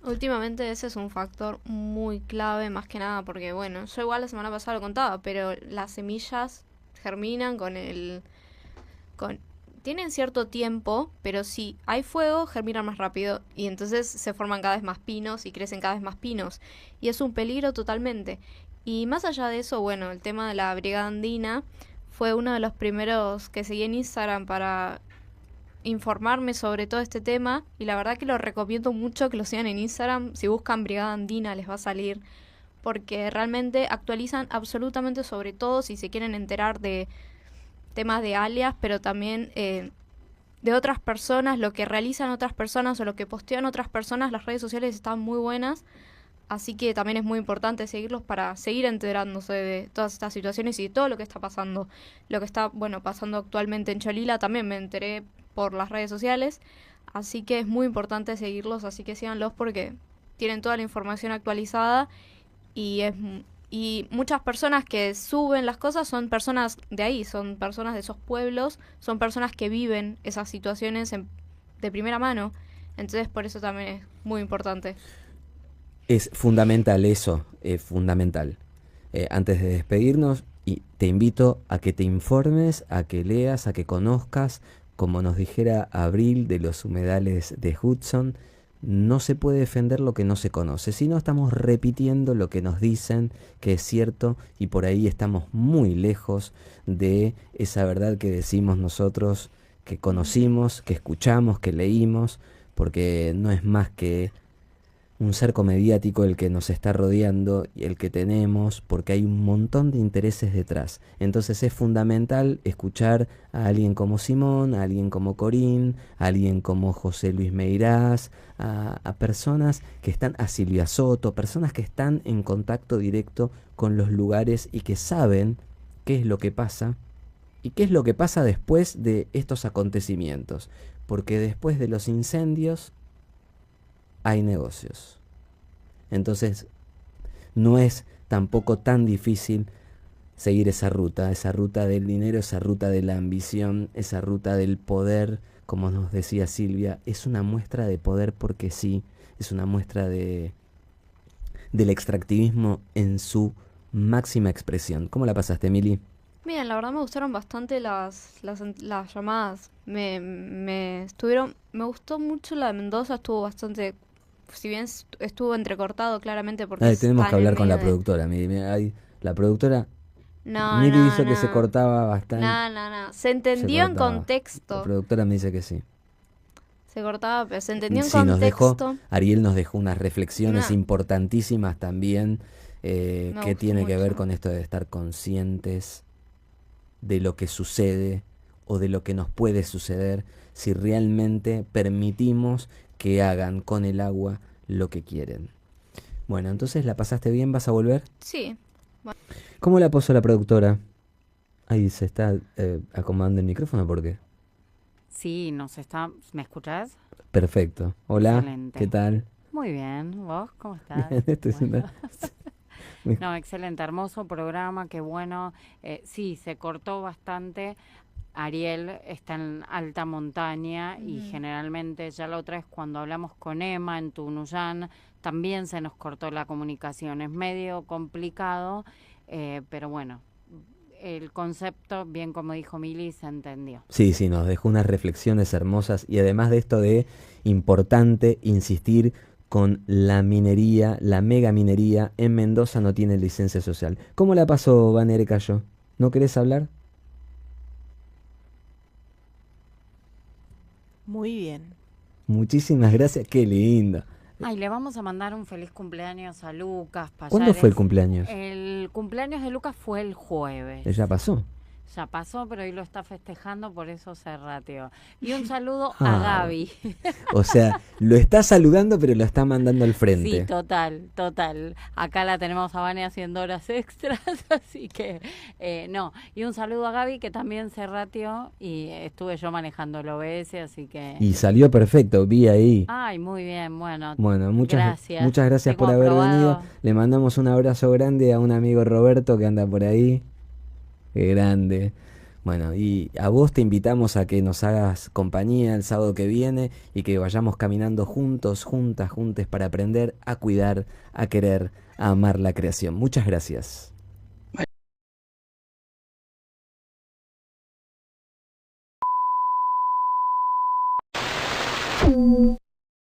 Últimamente ese es un factor muy clave, más que nada porque, bueno, yo igual la semana pasada lo contaba, pero las semillas germinan tienen cierto tiempo, pero si hay fuego, germinan más rápido y entonces se forman cada vez más pinos y crecen cada vez más pinos. Y es un peligro totalmente. Y más allá de eso, bueno, el tema de la Brigada Andina fue uno de los primeros que seguí en Instagram para informarme sobre todo este tema, y la verdad que lo recomiendo mucho que lo sigan en Instagram. Si buscan Brigada Andina les va a salir, porque realmente actualizan absolutamente sobre todo si se quieren enterar de temas de alias, pero también de otras personas, lo que realizan otras personas o lo que postean otras personas. Las redes sociales están muy buenas, así que también es muy importante seguirlos para seguir enterándose de todas estas situaciones y de todo lo que está pasando. Lo que está, bueno, pasando actualmente en Cholila también me enteré por las redes sociales, así que es muy importante seguirlos, así que síganlos porque tienen toda la información actualizada y muchas personas que suben las cosas son personas de ahí, son personas de esos pueblos, son personas que viven esas situaciones de primera mano, entonces por eso también es muy importante. Es fundamental eso, es fundamental. Antes de despedirnos, y te invito a que te informes, a que leas, a que conozcas. Como nos dijera Abril de los humedales de Hudson, no se puede defender lo que no se conoce, sino estamos repitiendo lo que nos dicen que es cierto, y por ahí estamos muy lejos de esa verdad que decimos nosotros, que conocimos, que escuchamos, que leímos, porque no es más que un cerco mediático el que nos está rodeando y el que tenemos, porque hay un montón de intereses detrás. Entonces es fundamental escuchar a alguien como Simón, a alguien como Corín, a alguien como José Luis Meirás, a personas que están, a Silvia Soto, personas que están en contacto directo con los lugares y que saben qué es lo que pasa y qué es lo que pasa después de estos acontecimientos. Porque después de los incendios hay negocios. Entonces no es tampoco tan difícil seguir esa ruta del dinero, esa ruta de la ambición, esa ruta del poder, como nos decía Silvia. Es una muestra de poder porque sí, es una muestra del extractivismo en su máxima expresión. ¿Cómo la pasaste, Mili? Bien, la verdad me gustaron bastante las llamadas. Me gustó mucho la de Mendoza, estuvo bastante, si bien estuvo entrecortado claramente porque tenemos que hablar con la de... productora. La productora No, Mili no, dijo no. que se cortaba bastante. No. Se entendió en contexto. La productora me dice que sí. Se cortaba, pero se entendió en Sí, contexto. Ariel nos dejó unas reflexiones importantísimas también, que tiene que ver con esto de estar conscientes de lo que sucede o de lo que nos puede suceder si realmente permitimos que hagan con el agua lo que quieren. Bueno, entonces, ¿la pasaste bien? ¿Vas a volver? Sí. Bueno. ¿Cómo la puso la productora? Ahí se está acomodando el micrófono, ¿por qué? Sí, ¿me escuchás? Perfecto. Hola, excelente. ¿Qué tal? Muy bien, ¿vos cómo estás? No, excelente, hermoso programa, qué bueno. Sí, se cortó bastante. Ariel está en alta montaña y generalmente ya la otra vez cuando hablamos con Emma en Tunuyán también se nos cortó la comunicación. Es medio complicado, pero bueno, el concepto, bien como dijo Mili, se entendió. Sí, sí, nos dejó unas reflexiones hermosas y además de esto de importante insistir con la minería, la mega minería en Mendoza no tiene licencia social. ¿Cómo la pasó, Vaner Cayo? ¿No querés hablar? Muy bien. Muchísimas gracias, qué lindo. Ay, le vamos a mandar un feliz cumpleaños a Lucas Payares. ¿Cuándo fue el cumpleaños? El cumpleaños de Lucas fue el jueves. ¿Ya pasó? Ya pasó, pero hoy lo está festejando, por eso se rateó. Y un saludo Ah, a Gaby. O sea, lo está saludando, pero lo está mandando al Sí, frente. total, total. Acá la tenemos a Vane haciendo horas extras, así que no. Y un saludo a Gaby, que también se rateó y estuve yo manejando el OBS, así que... Y salió perfecto, vi ahí. Ay, muy bien, bueno. Bueno, muchas gracias Tengo por haber aprobado. venido. Le mandamos un abrazo grande a un amigo Roberto que anda por ahí. Qué grande. Bueno, y a vos te invitamos a que nos hagas compañía el sábado que viene y que vayamos caminando juntos, juntas, juntes para aprender a cuidar, a querer, a amar la creación. Muchas gracias.